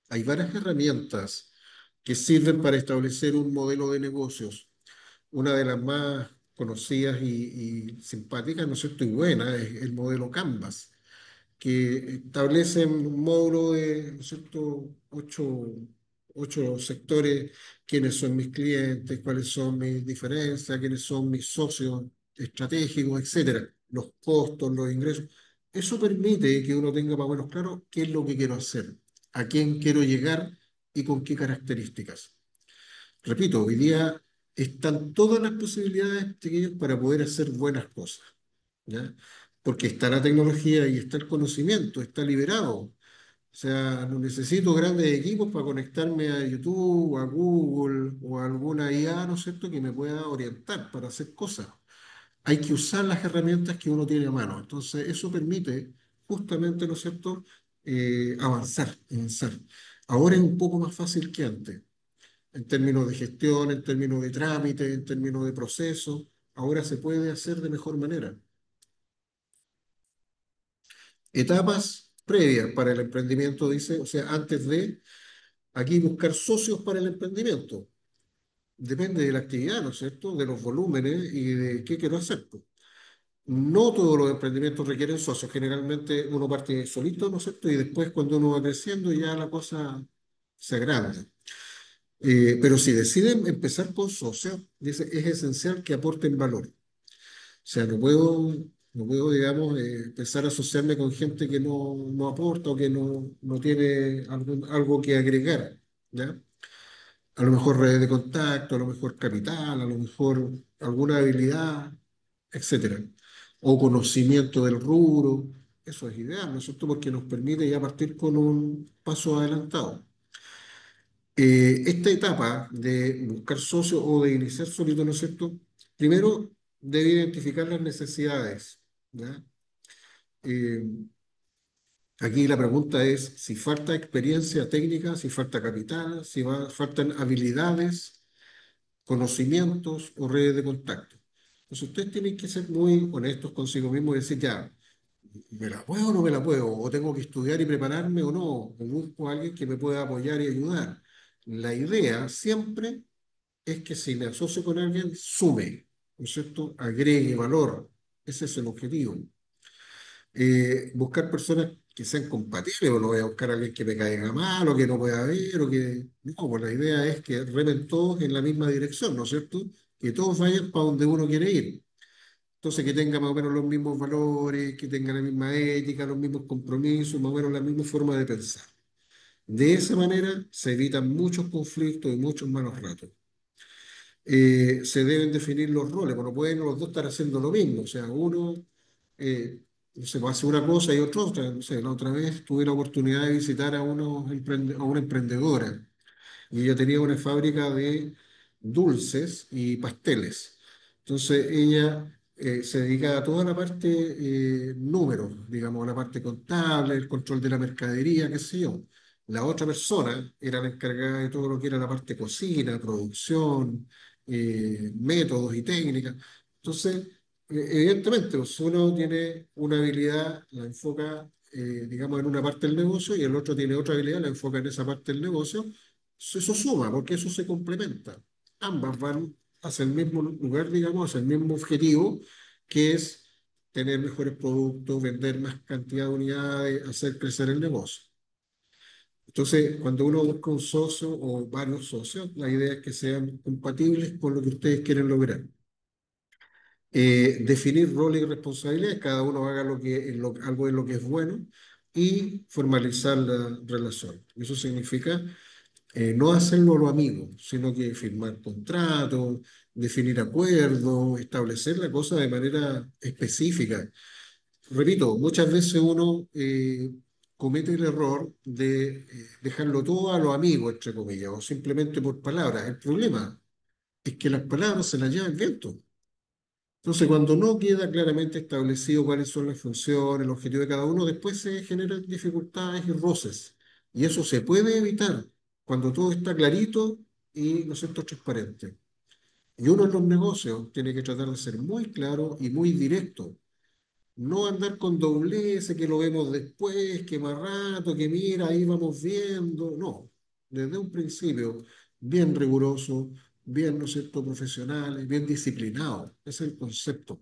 Hay varias herramientas que sirven para establecer un modelo de negocios. Una de las más conocidas y simpáticas, ¿no es cierto?, y buena, es el modelo Canvas, que establece un módulo de, ¿no es cierto?, ocho sectores: quiénes son mis clientes, cuáles son mis diferencias, quiénes son mis socios estratégicos, etcétera, los costos, los ingresos. Eso permite que uno tenga más o menos claro qué es lo que quiero hacer, a quién quiero llegar y con qué características. Repito, hoy día están todas las posibilidades, chiquillos, para poder hacer buenas cosas. ¿Ya? Porque está la tecnología y está el conocimiento, está liberado. O sea, no necesito grandes equipos para conectarme a YouTube o a Google o a alguna IA, ¿no es cierto?, que me pueda orientar para hacer cosas. Hay que usar las herramientas que uno tiene a mano. Entonces, eso permite justamente, ¿no es cierto?, avanzar, avanzar. Ahora es un poco más fácil que antes, en términos de gestión, en términos de trámite, en términos de proceso. Ahora se puede hacer de mejor manera. Etapas previas para el emprendimiento, dice, o sea, antes de aquí buscar socios para el emprendimiento. Depende de la actividad, ¿no es cierto?, de los volúmenes y de qué quiero hacer, pues. No todos los emprendimientos requieren socios. Generalmente uno parte solito, ¿no es cierto? Y después cuando uno va creciendo ya la cosa se agranda. Pero si deciden empezar con socios, dice, es esencial que aporten valor. O sea, no puedo, digamos, empezar a asociarme con gente que no aporta o que no tiene algo que agregar, ¿ya? A lo mejor redes de contacto, a lo mejor capital, a lo mejor alguna habilidad, etcétera. O conocimiento del rubro. Eso es ideal, ¿no es cierto? Porque nos permite ya partir con un paso adelantado. Esta etapa de buscar socios o de iniciar solito, ¿no es cierto? Primero, debe identificar las necesidades, ¿ya? Eh, Aquí la pregunta es si falta experiencia técnica, si falta capital, si faltan habilidades, conocimientos o redes de contacto. Entonces ustedes tienen que ser muy honestos consigo mismos y decir, ya, ¿me la puedo o no me la puedo? ¿O tengo que estudiar y prepararme o no? ¿O busco a alguien que me pueda apoyar y ayudar? La idea siempre es que si me asocio con alguien, sume, ¿no es cierto? Agregue valor. Ese es el objetivo. Buscar personas que sean compatibles, o no voy a buscar a alguien que me caiga mal, o que no pueda ver, o que... No, pues la idea es que remen todos en la misma dirección, ¿no es cierto? Que todos vayan para donde uno quiere ir. Entonces, que tenga más o menos los mismos valores, que tenga la misma ética, los mismos compromisos, más o menos la misma forma de pensar. De esa manera se evitan muchos conflictos y muchos malos ratos. Se deben definir los roles, porque no pueden los dos estar haciendo lo mismo. O sea, uno se hace una cosa y otro otra. No sé, la otra vez tuve la oportunidad de visitar a una emprendedora y ella tenía una fábrica de dulces y pasteles. Entonces ella se dedica a toda la parte números, digamos, la parte contable, el control de la mercadería, qué sé yo. La otra persona era la encargada de todo lo que era la parte cocina, producción, métodos y técnicas. Entonces, evidentemente, pues, uno tiene una habilidad, la enfoca, digamos, en una parte del negocio y el otro tiene otra habilidad, la enfoca en esa parte del negocio. Eso suma, porque eso se complementa. Ambas van hacia el mismo lugar, digamos, hacia el mismo objetivo, que es tener mejores productos, vender más cantidad de unidades, hacer crecer el negocio. Entonces, cuando uno busca un socio o varios socios, la idea es que sean compatibles con lo que ustedes quieren lograr. Definir roles y responsabilidades, cada uno haga algo en lo que es bueno y formalizar la relación. Eso significa no hacerlo a lo amigo, sino que firmar contratos, definir acuerdos, establecer la cosa de manera específica. Repito, muchas veces uno comete el error de dejarlo todo a lo amigo, entre comillas, o simplemente por palabras. El problema es que las palabras se las lleva el viento. Entonces, cuando no queda claramente establecido cuáles son las funciones, el objetivo de cada uno, después se generan dificultades y roces. Y eso se puede evitar cuando todo está clarito y, ¿no es cierto?, transparente. Y uno en los negocios tiene que tratar de ser muy claro y muy directo. No andar con doblez, que lo vemos después, que más rato, que mira, ahí vamos viendo. No, desde un principio, bien riguroso, bien, ¿no es cierto?, profesional, bien disciplinado. Ese es el concepto.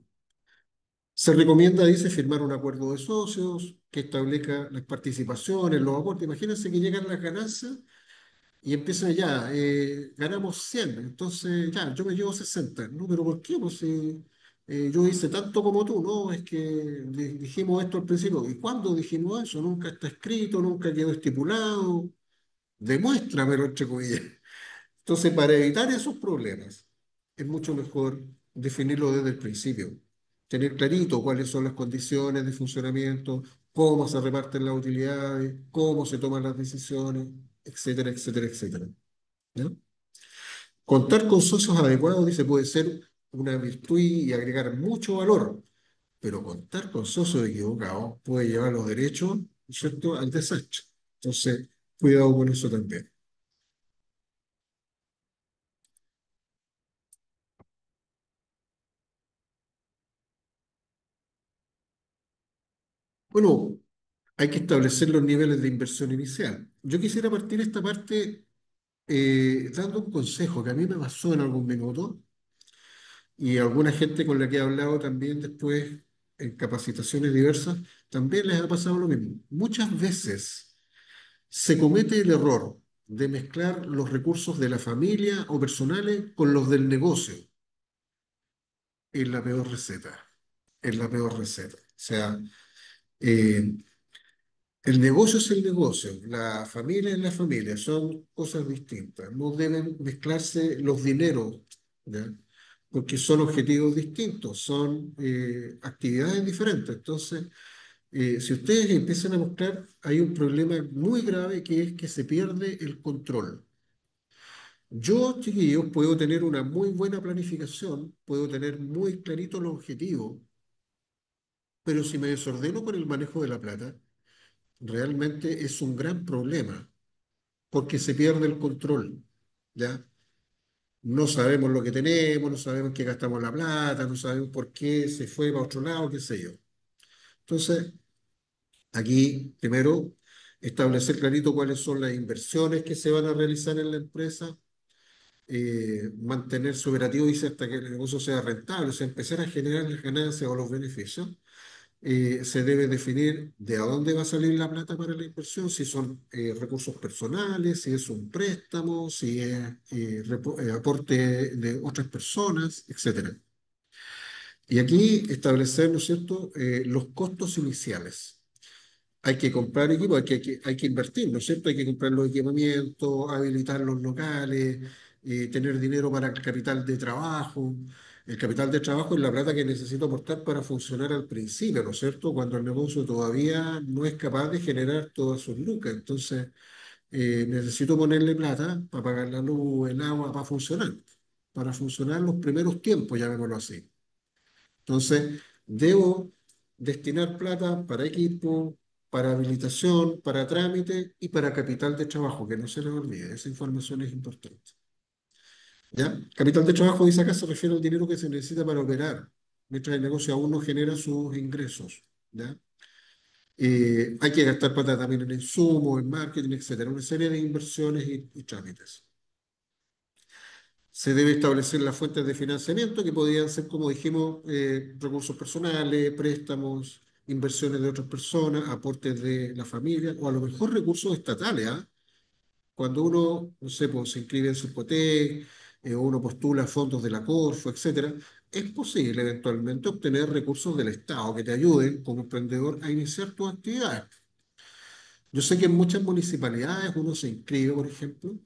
Se recomienda, dice, firmar un acuerdo de socios que establezca las participaciones, los aportes. Imagínense que llegan las ganancias y empiezan ya, ganamos 100, entonces ya, yo me llevo 60. No, pero ¿por qué? Pues si yo hice tanto como tú, ¿no? Es que dijimos esto al principio. ¿Y cuándo dijimos eso? Nunca está escrito, nunca quedó estipulado. Demuéstramelo, entre comillas. Entonces, para evitar esos problemas, es mucho mejor definirlo desde el principio. tener clarito cuáles son las condiciones de funcionamiento, cómo se reparten las utilidades, cómo se toman las decisiones, etcétera, etcétera, etcétera. ¿Ya? Contar con socios adecuados, dice, puede ser una virtud y agregar mucho valor, pero contar con socios equivocados puede llevar los derechos, ¿no es cierto?, al desastre. Entonces, cuidado con eso también. Bueno, hay que establecer los niveles de inversión inicial. Yo quisiera partir esta parte dando un consejo que a mí me pasó en algún minuto y a alguna gente con la que he hablado también después en capacitaciones diversas, también les ha pasado lo mismo. Muchas veces se comete el error de mezclar los recursos de la familia o personales con los del negocio. Es la peor receta. Es la peor receta. O sea, eh, el negocio es el negocio, la familia es la familia, son cosas distintas. No deben mezclarse los dineros, ¿ya? Porque son objetivos distintos, son actividades diferentes. Entonces, si ustedes empiezan a mezclar, hay un problema muy grave que es que se pierde el control. Yo, chiquillos, puedo tener una muy buena planificación, puedo tener muy clarito el objetivo, pero si me desordeno con el manejo de la plata, realmente es un gran problema porque se pierde el control, ¿ya? No sabemos lo que tenemos, no sabemos en qué gastamos la plata, no sabemos por qué se fue para otro lado, qué sé yo. Entonces, aquí, primero, establecer clarito cuáles son las inversiones que se van a realizar en la empresa, mantenerse operativo, dice, hasta que el negocio sea rentable, o sea, empezar a generar las ganancias o los beneficios. Se debe definir de a dónde va a salir la plata para la inversión, si son recursos personales, si es un préstamo, si es aporte de otras personas, etcétera. Y aquí establecer, ¿no es cierto?, los costos iniciales. Hay que comprar equipo, hay que invertir, ¿no es cierto? Hay que comprar los equipamientos, habilitar los locales, tener dinero para el capital de trabajo. El capital de trabajo es la plata que necesito aportar para funcionar al principio, ¿no es cierto? Cuando el negocio todavía no es capaz de generar todas sus lucas. Entonces, necesito ponerle plata para pagar la luz, el agua, para funcionar los primeros tiempos, llamémoslo así. Entonces, debo destinar plata para equipo, para habilitación, para trámite y para capital de trabajo, que no se les olvide, esa información es importante. ¿Ya? Capital de trabajo, dice acá, se refiere al dinero que se necesita para operar, mientras el negocio aún no genera sus ingresos. ¿Ya? Hay que gastar plata también en insumos, en marketing, etcétera, una serie de inversiones y trámites. Se debe establecer las fuentes de financiamiento, que podrían ser, como dijimos, recursos personales, préstamos, inversiones de otras personas, aportes de la familia o a lo mejor recursos estatales. ¿Ah? Cuando uno, no sé, pues, se inscribe en Cercotec, o uno postula fondos de la Corfo, etcétera, es posible eventualmente obtener recursos del Estado que te ayuden como emprendedor a iniciar tus actividades. Yo sé que en muchas municipalidades uno se inscribe, por ejemplo,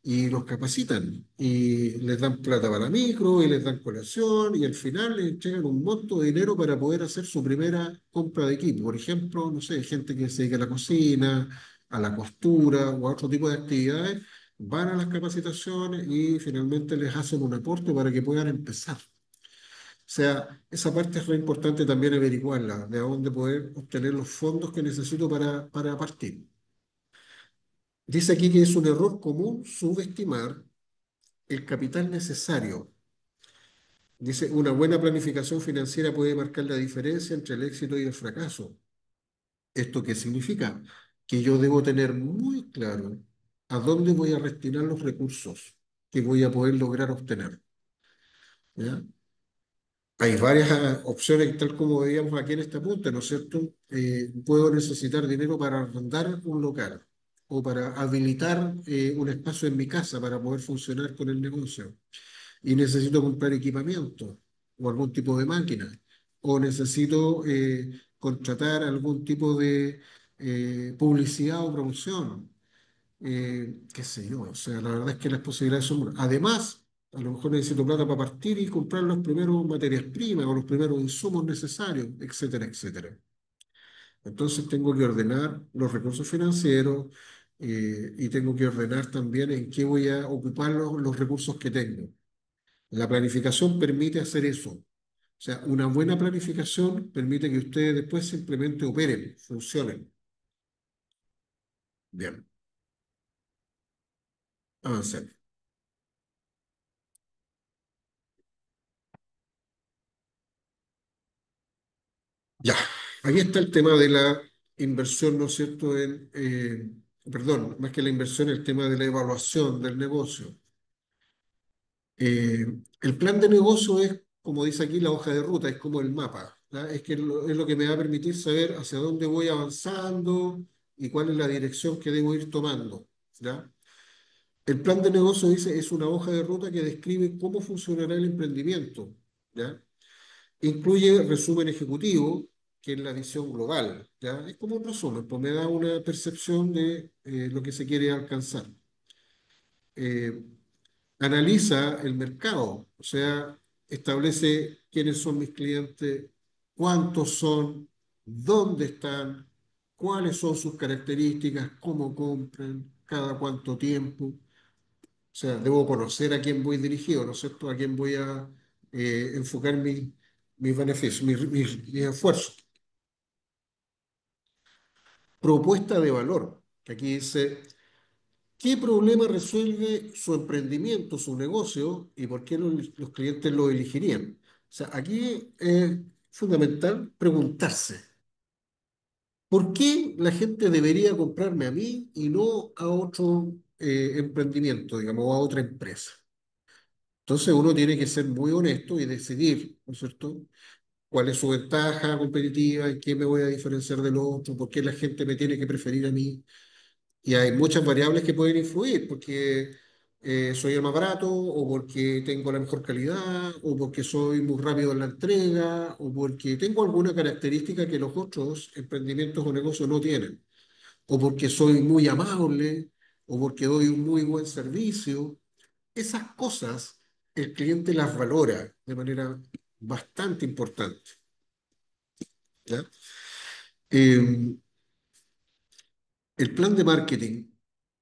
y los capacitan y les dan plata para la micro y les dan colación y al final les entregan un monto de dinero para poder hacer su primera compra de equipo. Por ejemplo, no sé, gente que se dedica a la cocina, a la costura o a otro tipo de actividades, van a las capacitaciones y finalmente les hacen un aporte para que puedan empezar. O sea, esa parte es re importante también averiguarla, de dónde poder obtener los fondos que necesito para partir. Dice aquí que es un error común subestimar el capital necesario. Dice, una buena planificación financiera puede marcar la diferencia entre el éxito y el fracaso. ¿Esto qué significa? Que yo debo tener muy claro a dónde voy a destinar los recursos que voy a poder lograr obtener. ¿Ya? Hay varias opciones, tal como veíamos aquí en esta punta, ¿no es cierto? Puedo necesitar dinero para arrendar un local o para habilitar un espacio en mi casa para poder funcionar con el negocio. Y necesito comprar equipamiento o algún tipo de máquina. O necesito contratar algún tipo de publicidad o promoción. Qué sé yo, o sea, la verdad es que las posibilidades son... Además, A lo mejor necesito plata para partir y comprar los primeros materias primas o los primeros insumos necesarios, etcétera, etcétera. Entonces tengo que ordenar los recursos financieros y tengo que ordenar también en qué voy a ocupar los recursos que tengo. La planificación permite hacer eso. O sea, una buena planificación permite que ustedes después simplemente operen, funcionen. Bien, avancemos. Ya, aquí está el tema de la inversión, ¿no es cierto? Perdón, más que la inversión, el tema de la evaluación del negocio. El plan de negocio es, como dice aquí, la hoja de ruta, es como el mapa, ¿ya? Es lo que me va a permitir saber hacia dónde voy avanzando y cuál es la dirección que debo ir tomando, ¿ya? El plan de negocio dice es una hoja de ruta que describe cómo funcionará el emprendimiento, ¿ya? Incluye resumen ejecutivo, que es la visión global, ¿ya? Es como un resumen, pues me da una percepción de lo que se quiere alcanzar. Eh, Analiza el mercado, o sea, establece quiénes son mis clientes, cuántos son, dónde están, cuáles son sus características, cómo compran, cada cuánto tiempo. O sea, debo conocer a quién voy dirigido, ¿no es cierto? A quién voy a enfocar mis beneficios, mis esfuerzos. Propuesta de valor, que aquí dice, ¿qué problema resuelve su emprendimiento, su negocio y por qué los clientes lo elegirían? O sea, aquí es fundamental preguntarse, ¿por qué la gente debería comprarme a mí y no a otro emprendimiento, digamos, o a otra empresa? Entonces uno tiene que ser muy honesto y decidir, ¿no es cierto? ¿Cuál es su ventaja competitiva? ¿En qué me voy a diferenciar del otro? ¿Por qué la gente me tiene que preferir a mí? Y hay muchas variables que pueden influir, porque soy el más barato, o porque tengo la mejor calidad, o porque soy muy rápido en la entrega, o porque tengo alguna característica que los otros emprendimientos o negocios no tienen, o porque soy muy amable, o porque doy un muy buen servicio. Esas cosas el cliente las valora de manera bastante importante, ¿ya? Eh, el plan de marketing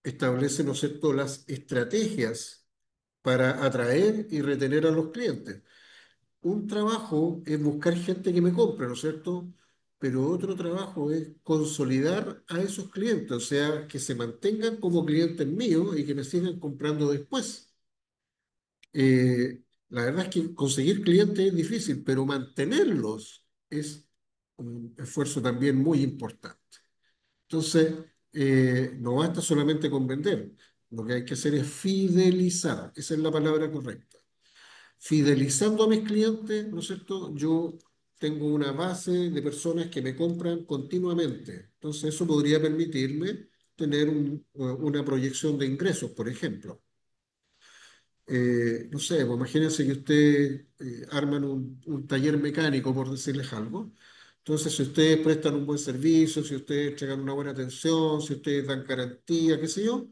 establece, ¿no es cierto?, las estrategias para atraer y retener a los clientes. Un trabajo es buscar gente que me compre, ¿no es cierto? Pero otro trabajo es consolidar a esos clientes, o sea, que se mantengan como clientes míos y que me sigan comprando después. La verdad es que conseguir clientes es difícil, pero mantenerlos es un esfuerzo también muy importante. Entonces, no basta solamente con vender, lo que hay que hacer es fidelizar, esa es la palabra correcta. Fidelizando a mis clientes, ¿no es cierto? Yo tengo una base de personas que me compran continuamente. Entonces, eso podría permitirme tener una proyección de ingresos, por ejemplo. No sé, pues imagínense que ustedes arman un taller mecánico, por decirles algo. Entonces, si ustedes prestan un buen servicio, si ustedes entregan una buena atención, si ustedes dan garantía, qué sé yo,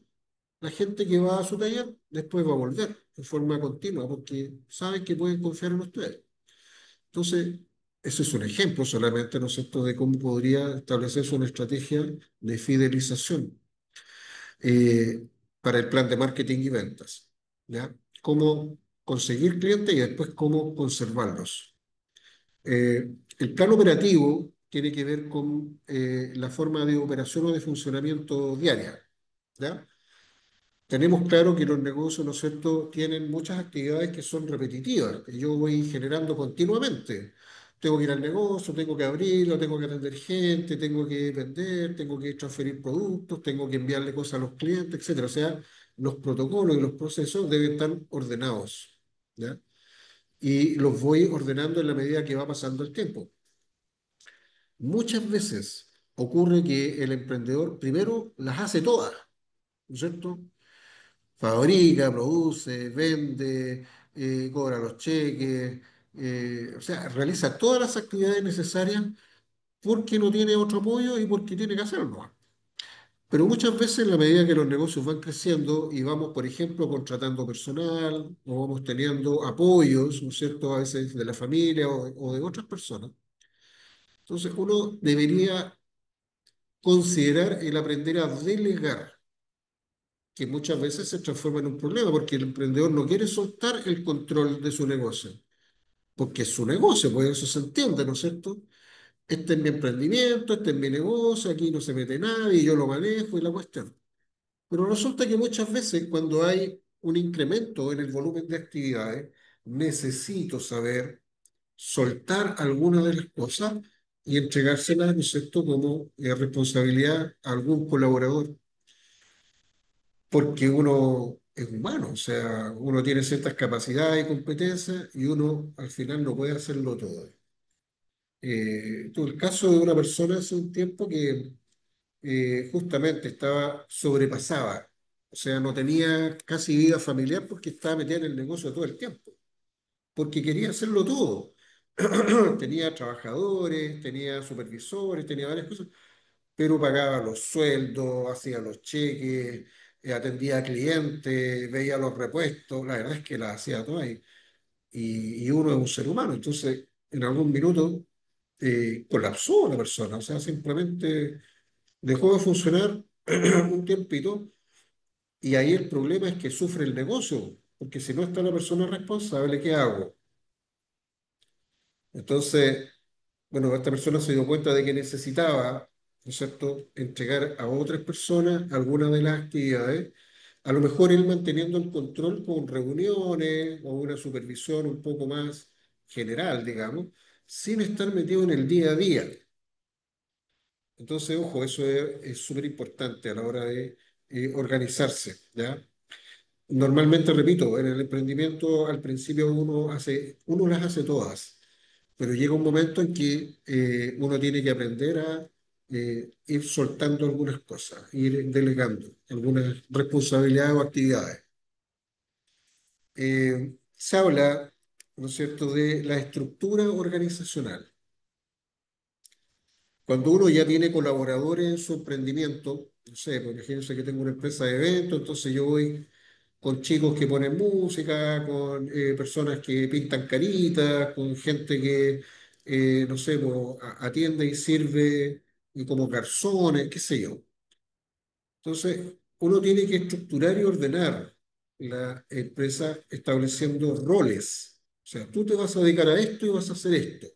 la gente que va a su taller después va a volver de forma continua porque saben que pueden confiar en ustedes. Entonces, ese es un ejemplo solamente, ¿no es cierto?, de cómo podría establecerse una estrategia de fidelización eh, para el plan de marketing y ventas, ¿ya? Cómo conseguir clientes y después cómo conservarlos. El plan operativo tiene que ver con la forma de operación o de funcionamiento diaria, ¿ya? Tenemos claro que los negocios, ¿no es cierto?, tienen muchas actividades que son repetitivas, que yo voy generando continuamente. Tengo que ir al negocio, tengo que abrirlo, tengo que atender gente, tengo que vender, tengo que transferir productos, tengo que enviarle cosas a los clientes, etcétera. O sea, los protocolos y los procesos deben estar ordenados, ¿ya? Y los voy ordenando en la medida que va pasando el tiempo. Muchas veces ocurre que el emprendedor primero las hace todas, ¿no es cierto? Fabrica, produce, vende, cobra los cheques, o sea, realiza todas las actividades necesarias porque no tiene otro apoyo y porque tiene que hacerlo. Pero muchas veces, en la medida que los negocios van creciendo y vamos, por ejemplo, contratando personal o vamos teniendo apoyos, ¿no es cierto?, a veces de la familia o de otras personas, entonces uno debería considerar el aprender a delegar, que muchas veces se transforma en un problema porque el emprendedor no quiere soltar el control de su negocio, porque es su negocio, pues eso se entiende, ¿no es cierto? Este es mi emprendimiento, este es mi negocio, aquí no se mete nadie, yo lo manejo y la cuestión. Pero resulta que muchas veces cuando hay un incremento en el volumen de actividades, necesito saber soltar algunas de las cosas y entregárselas, ¿no es cierto?, como responsabilidad a algún colaborador, porque uno es humano, o sea, uno tiene ciertas capacidades y competencias y uno al final no puede hacerlo todo. Tuve el caso de una persona hace un tiempo que justamente estaba sobrepasada, o sea, no tenía casi vida familiar porque estaba metida en el negocio todo el tiempo, porque quería hacerlo todo. Tenía trabajadores, tenía supervisores, tenía varias cosas, pero pagaba los sueldos, hacía los cheques, atendía a clientes, veía los repuestos, la verdad es que las hacía todas y uno es un ser humano, entonces en algún minuto colapsó la persona, o sea, simplemente dejó de funcionar un tiempito y ahí el problema es que sufre el negocio, porque si no está la persona responsable, ¿qué hago? Entonces, bueno, esta persona se dio cuenta de que necesitaba, ¿no es cierto?, entregar a otras personas algunas de las actividades, a lo mejor él manteniendo el control con reuniones o una supervisión un poco más general, digamos, sin estar metido en el día a día. Entonces, ojo, eso es súper importante a la hora de organizarse, ¿ya? Normalmente, repito, en el emprendimiento al principio uno las hace todas, pero llega un momento en que uno tiene que aprender a ir soltando algunas cosas, ir delegando algunas responsabilidades o actividades. Se habla, ¿no es cierto?, de la estructura organizacional. Cuando uno ya tiene colaboradores en su emprendimiento, no sé, pues imagínense que tengo una empresa de eventos, entonces yo voy con chicos que ponen música, con personas que pintan caritas, con gente que, no sé, pues, atiende y sirve y como garzones, qué sé yo. Entonces, uno tiene que estructurar y ordenar la empresa estableciendo roles. O sea, tú te vas a dedicar a esto y vas a hacer esto.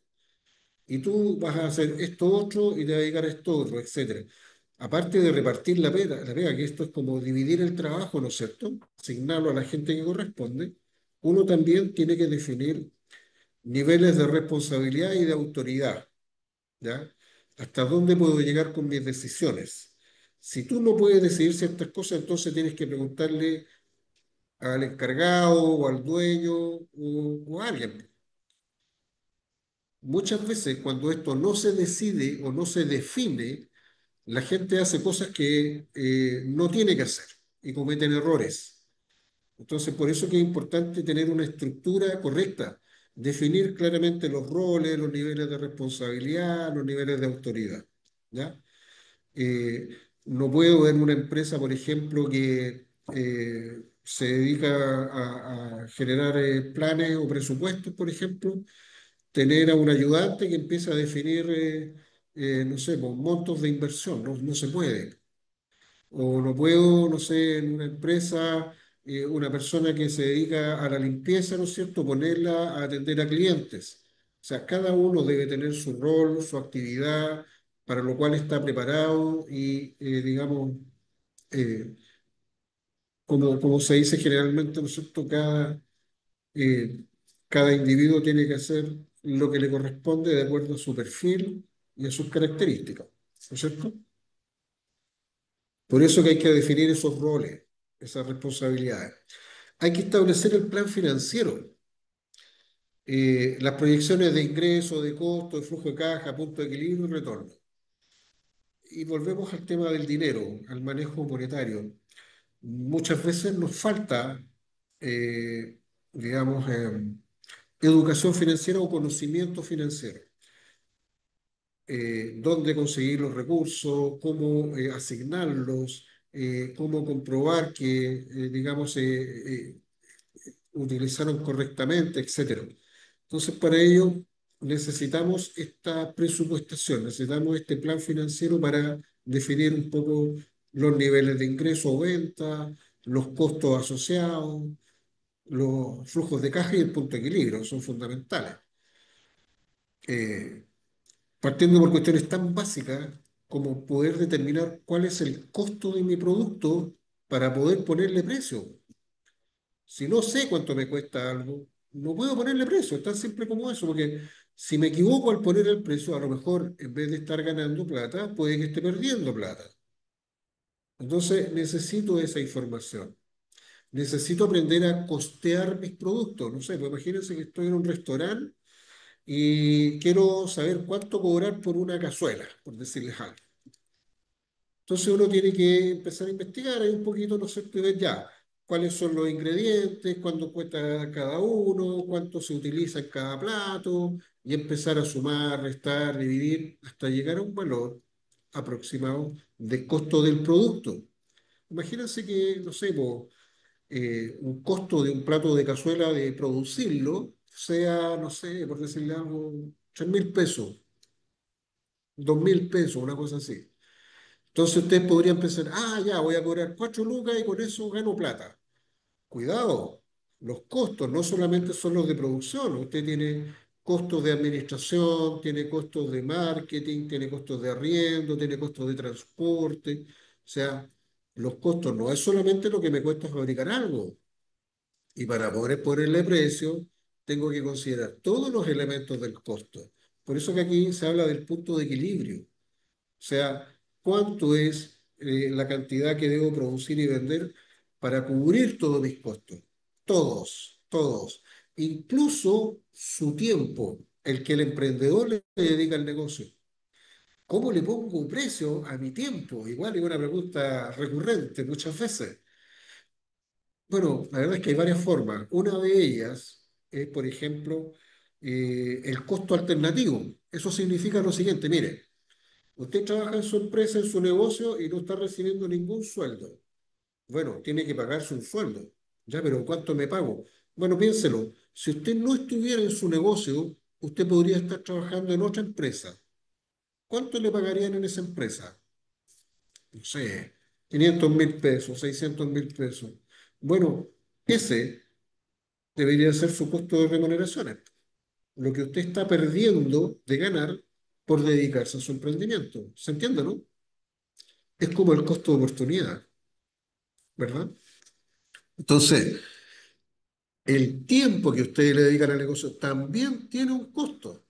Y tú vas a hacer esto otro y te vas a dedicar a esto otro, etcétera. Aparte de repartir la pega, que esto es como dividir el trabajo, ¿no es cierto? Asignarlo a la gente que corresponde, uno también tiene que definir niveles de responsabilidad y de autoridad, ¿ya? ¿Hasta dónde puedo llegar con mis decisiones? Si tú no puedes decidir ciertas cosas, entonces tienes que preguntarle al encargado o al dueño o a alguien. Muchas veces cuando esto no se decide o no se define, la gente hace cosas que no tiene que hacer y cometen errores. Entonces, por eso que es importante tener una estructura correcta, definir claramente los roles, los niveles de responsabilidad, los niveles de autoridad, ¿ya? Eh, no puedo en una empresa, por ejemplo, que se dedica a generar planes o presupuestos, por ejemplo, tener a un ayudante que empiece a definir, no sé, pues, montos de inversión, no, no se puede. O no puedo, no sé, en una empresa, una persona que se dedica a la limpieza, ¿no es cierto?, ponerla a atender a clientes. O sea, cada uno debe tener su rol, su actividad, para lo cual está preparado y, digamos, eh, como se dice generalmente, ¿no es cierto?, eh, cada individuo tiene que hacer lo que le corresponde de acuerdo a su perfil y a sus características, ¿no es cierto? Por eso que hay que definir esos roles, esas responsabilidades. Hay que establecer el plan financiero, las proyecciones de ingreso, de costo, de flujo de caja, punto de equilibrio y retorno. Y volvemos al tema del dinero, al manejo monetario. Muchas veces nos falta, eh, digamos, educación financiera o conocimiento financiero. dónde conseguir los recursos, cómo asignarlos, cómo comprobar que, digamos, utilizaron correctamente, etcétera. Entonces, para ello necesitamos esta presupuestación, necesitamos este plan financiero para definir un poco los niveles de ingreso o venta, los costos asociados, los flujos de caja y el punto de equilibrio, son fundamentales. Eh, Partiendo por cuestiones tan básicas como poder determinar cuál es el costo de mi producto para poder ponerle precio. Si no sé cuánto me cuesta algo, no puedo ponerle precio, es tan simple como eso, porque si me equivoco al poner el precio, a lo mejor en vez de estar ganando plata, puede que esté perdiendo plata. Entonces necesito esa información. Necesito aprender a costear mis productos. No sé, pues imagínense que estoy en un restaurante y quiero saber cuánto cobrar por una cazuela, por decirles algo. Entonces uno tiene que empezar a investigar ahí un poquito, no sé, y ver ya cuáles son los ingredientes, cuánto cuesta cada uno, cuánto se utiliza en cada plato, y empezar a sumar, restar, dividir, hasta llegar a un valor aproximado de costo del producto. Imagínense que, no sé, po, un costo de un plato de cazuela de producirlo sea, no sé, por decirle algo, 3.000 pesos, 2.000 pesos, una cosa así. Entonces ustedes podrían pensar, ah, ya, voy a cobrar 4 lucas y con eso gano plata. Cuidado, los costos no solamente son los de producción, usted tiene costos de administración, tiene costos de marketing, tiene costos de arriendo, tiene costos de transporte. O sea, los costos no es solamente lo que me cuesta fabricar algo. Y para poder ponerle precio, tengo que considerar todos los elementos del costo. Por eso que aquí se habla del punto de equilibrio. O sea, cuánto es la cantidad que debo producir y vender para cubrir todos mis costos. Todos, todos. Incluso su tiempo, el que el emprendedor le dedica al negocio. ¿Cómo le pongo un precio a mi tiempo? Igual es una pregunta recurrente muchas veces. Bueno, la verdad es que hay varias formas. Una de ellas es, por ejemplo, el costo alternativo. Eso significa lo siguiente, mire. Usted trabaja en su empresa, en su negocio y no está recibiendo ningún sueldo. Bueno, tiene que pagarse un sueldo. Ya, pero ¿cuánto me pago? Bueno, piénselo. Si usted no estuviera en su negocio, usted podría estar trabajando en otra empresa. ¿Cuánto le pagarían en esa empresa? No sé, 500.000 pesos, 600.000 pesos. Bueno, ese debería ser su costo de remuneraciones. Lo que usted está perdiendo de ganar por dedicarse a su emprendimiento. ¿Se entiende, no? Es como el costo de oportunidad, ¿verdad? Entonces, el tiempo que ustedes le dedican al negocio también tiene un costo.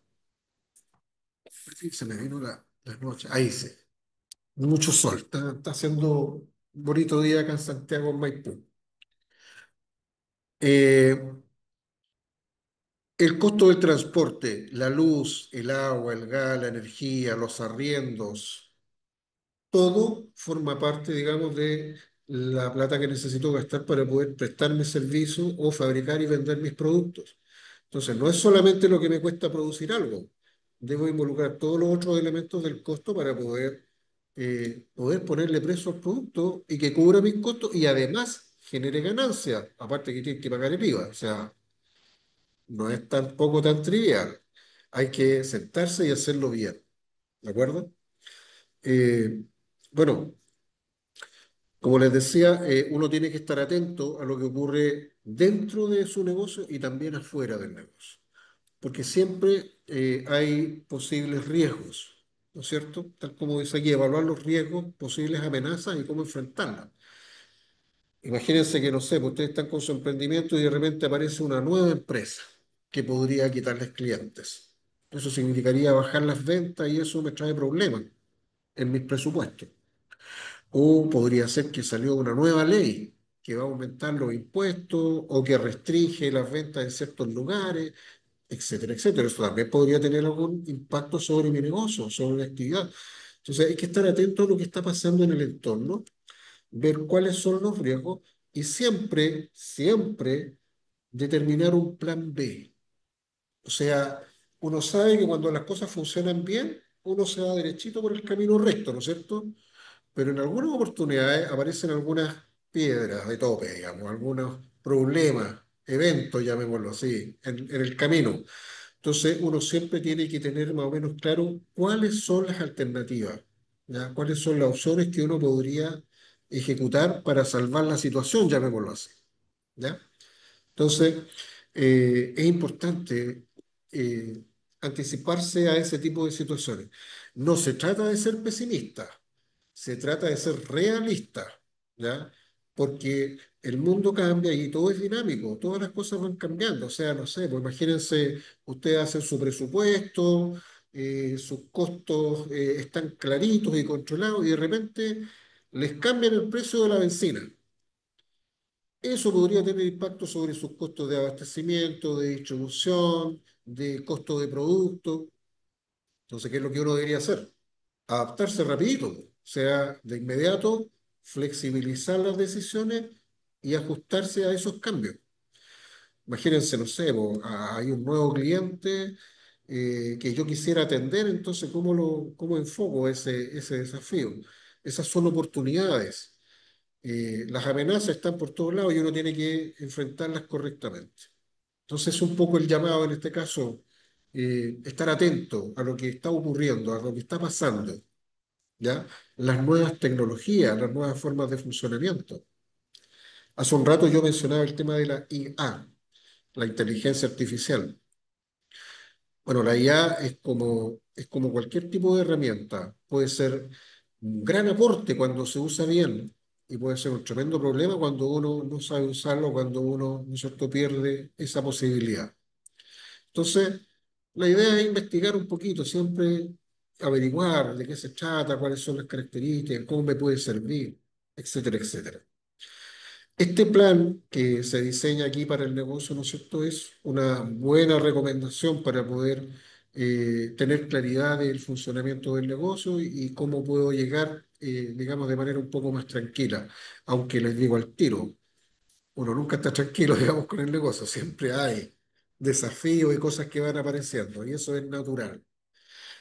Sí, se me vino la noche. Ahí sí. Mucho sol. Está haciendo un bonito día acá en Santiago, en Maipú. Eh, el costo del transporte, la luz, el agua, el gas, la energía, los arriendos, todo forma parte, digamos, de la plata que necesito gastar para poder prestarme servicio o fabricar y vender mis productos. Entonces, no es solamente lo que me cuesta producir algo, debo involucrar todos los otros elementos del costo para poder ponerle precio al producto y que cubra mis costos y además genere ganancia, aparte que tiene que pagar el IVA. O sea, no es tampoco tan trivial. Hay que sentarse y hacerlo bien, ¿de acuerdo? Eh, bueno. Como les decía, uno tiene que estar atento a lo que ocurre dentro de su negocio y también afuera del negocio, porque siempre hay posibles riesgos, ¿no es cierto? Tal como dice aquí, evaluar los riesgos, posibles amenazas y cómo enfrentarlas. Imagínense que, no sé, pues ustedes están con su emprendimiento y de repente aparece una nueva empresa que podría quitarles clientes. Eso significaría bajar las ventas y eso me trae problemas en mis presupuestos. O podría ser que salió una nueva ley que va a aumentar los impuestos o que restringe las ventas en ciertos lugares, etcétera, etcétera. Eso también podría tener algún impacto sobre mi negocio, sobre la actividad. Entonces hay que estar atento a lo que está pasando en el entorno, ver cuáles son los riesgos y siempre, siempre determinar un plan B. O sea, uno sabe que cuando las cosas funcionan bien, uno se va derechito por el camino recto, ¿no es cierto? Pero en algunas oportunidades aparecen algunas piedras de tope, digamos, algunos problemas, eventos, llamémoslo así, en el camino. Entonces, uno siempre tiene que tener más o menos claro cuáles son las alternativas, ¿ya? Cuáles son las opciones que uno podría ejecutar para salvar la situación, llamémoslo así, ¿ya? Entonces, es importante eh, anticiparse a ese tipo de situaciones. No se trata de ser pesimista, se trata de ser realista, ¿ya? Porque el mundo cambia y todo es dinámico, todas las cosas van cambiando. O sea, no sé, pues imagínense, ustedes hacen su presupuesto, sus costos están claritos y controlados y de repente les cambian el precio de la benzina. Eso podría tener impacto sobre sus costos de abastecimiento, de distribución, de costo de producto. Entonces, ¿qué es lo que uno debería hacer? Adaptarse rapidito, o sea, de inmediato flexibilizar las decisiones y ajustarse a esos cambios. Imagínense, no sé, hay un nuevo cliente que yo quisiera atender, entonces, ¿cómo enfoco ese desafío? Esas son oportunidades. Las amenazas están por todos lados y uno tiene que enfrentarlas correctamente. Entonces, un poco el llamado en este caso, estar atento a lo que está ocurriendo, a lo que está pasando, ¿ya? Las nuevas tecnologías, las nuevas formas de funcionamiento. Hace un rato yo mencionaba el tema de la IA, la inteligencia artificial. Bueno, la IA es como cualquier tipo de herramienta. Puede ser un gran aporte cuando se usa bien y puede ser un tremendo problema cuando uno no sabe usarlo, cuando uno, ¿no es cierto?, pierde esa posibilidad. Entonces, la idea es investigar un poquito, siempre averiguar de qué se trata, cuáles son las características, cómo me puede servir, etcétera, etcétera. Este plan que se diseña aquí para el negocio, ¿no es cierto?, es una buena recomendación para poder tener claridad del funcionamiento del negocio y cómo puedo llegar, digamos, de manera un poco más tranquila. Aunque les digo al tiro, uno nunca está tranquilo, digamos, con el negocio, siempre hay desafíos y cosas que van apareciendo y eso es natural.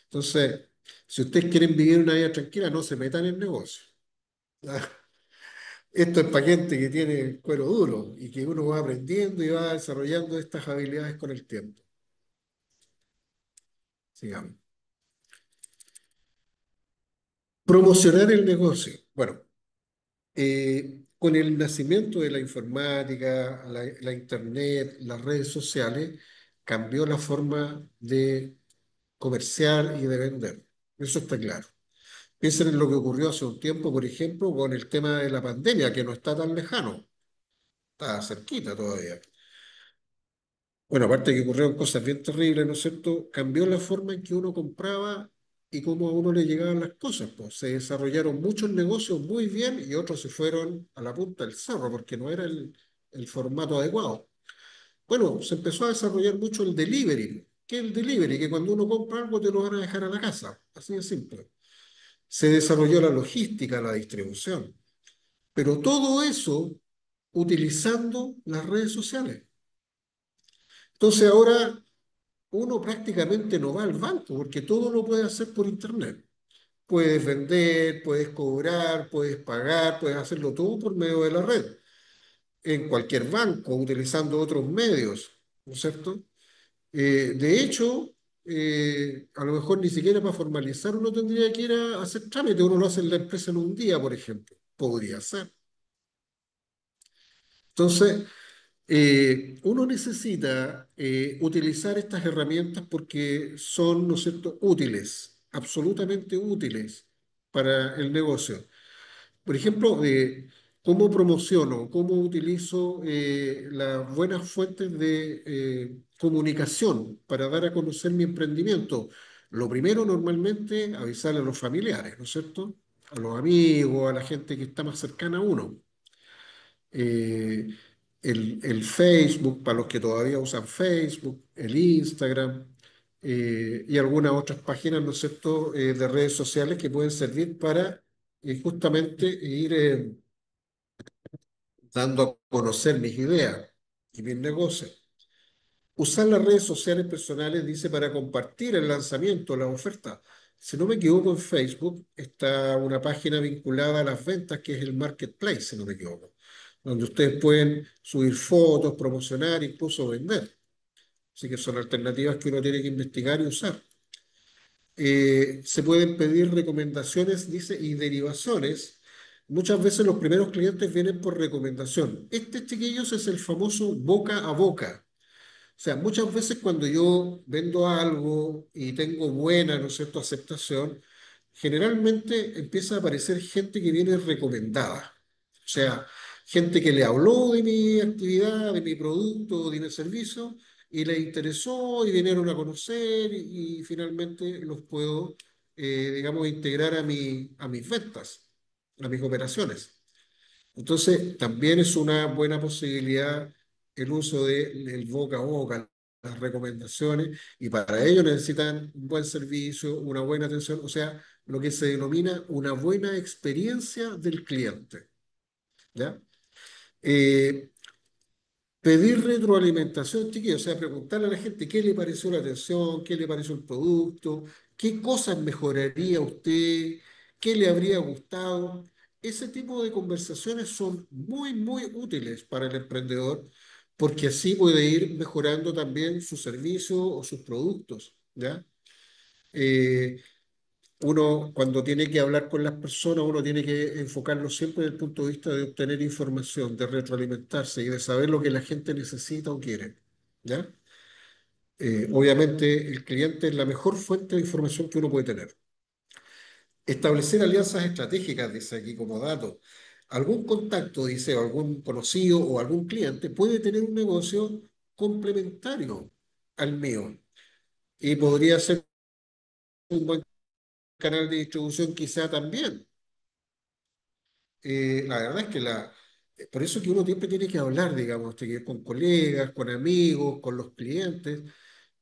Entonces, si ustedes quieren vivir una vida tranquila, no se metan en el negocio. Esto es para gente que tiene el cuero duro y que uno va aprendiendo y va desarrollando estas habilidades con el tiempo. Sigamos. Promocionar el negocio. Bueno, con el nacimiento de la informática, la internet, las redes sociales, cambió la forma de comerciar y de vender. Eso está claro. Piensen en lo que ocurrió hace un tiempo, por ejemplo, con el tema de la pandemia, que no está tan lejano, está cerquita todavía. Bueno, aparte de que ocurrieron cosas bien terribles, ¿no es cierto? Cambió la forma en que uno compraba y cómo a uno le llegaban las cosas, pues. Se desarrollaron muchos negocios muy bien y otros se fueron a la punta del cerro porque no era el formato adecuado. Bueno, se empezó a desarrollar mucho el delivery. ¿Qué es el delivery? Que cuando uno compra algo te lo van a dejar a la casa, así de simple. Se desarrolló la logística, la distribución, pero todo eso utilizando las redes sociales. Entonces ahora uno prácticamente no va al banco porque todo lo puede hacer por internet. Puedes vender, puedes cobrar, puedes pagar, puedes hacerlo todo por medio de la red, en cualquier banco, utilizando otros medios, ¿no es cierto? De hecho, a lo mejor ni siquiera para formalizar uno tendría que ir a hacer trámite, uno lo hace en la empresa en un día, por ejemplo. Podría ser. Entonces, uno necesita utilizar estas herramientas porque son, ¿no es cierto?, útiles, absolutamente útiles para el negocio. Por ejemplo, cómo promociono, cómo utilizo las buenas fuentes de comunicación para dar a conocer mi emprendimiento. Lo primero, normalmente, avisarle a los familiares, ¿no es cierto? A los amigos, a la gente que está más cercana a uno. eh, el Facebook, para los que todavía usan Facebook, el Instagram y algunas otras páginas, ¿no es cierto?, de redes sociales que pueden servir para justamente ir dando a conocer mis ideas y mis negocios. Usar las redes sociales personales, dice, para compartir el lanzamiento, la oferta. Si no me equivoco, en Facebook está una página vinculada a las ventas que es el Marketplace, si no me equivoco, donde ustedes pueden subir fotos, promocionar, incluso vender. Así que son alternativas que uno tiene que investigar y usar. Se pueden pedir recomendaciones, dice, y derivaciones. Muchas veces los primeros clientes vienen por recomendación. Este, chiquillos, es el famoso boca a boca. O sea, muchas veces cuando yo vendo algo y tengo buena, ¿no es cierto?, aceptación, generalmente empieza a aparecer gente que viene recomendada. O sea, gente que le habló de mi actividad, de mi producto, de mi servicio, y le interesó y vinieron a conocer y finalmente los puedo, digamos, integrar a mis ventas, a mis operaciones. Entonces, también es una buena posibilidad el uso del boca a boca, las recomendaciones, y para ello necesitan un buen servicio, una buena atención, o sea, lo que se denomina una buena experiencia del cliente, ¿ya? Eh, Pedir retroalimentación, chiquillos, o sea, preguntarle a la gente qué le pareció la atención, qué le pareció el producto, qué cosas mejoraría usted, qué le habría gustado. Ese tipo de conversaciones son muy, muy útiles para el emprendedor porque así puede ir mejorando también su servicio o sus productos, ¿ya? Eh, Uno cuando tiene que hablar con las personas, uno tiene que enfocarlo siempre desde el punto de vista de obtener información, de retroalimentarse y de saber lo que la gente necesita o quiere, ¿ya? Obviamente el cliente es la mejor fuente de información que uno puede tener. Establecer alianzas estratégicas, dice aquí como dato. Algún contacto, dice, o algún conocido o algún cliente puede tener un negocio complementario al mío y podría ser un buen canal de distribución quizá también. La verdad es que por eso que uno siempre tiene que hablar, digamos, con colegas, con amigos, con los clientes,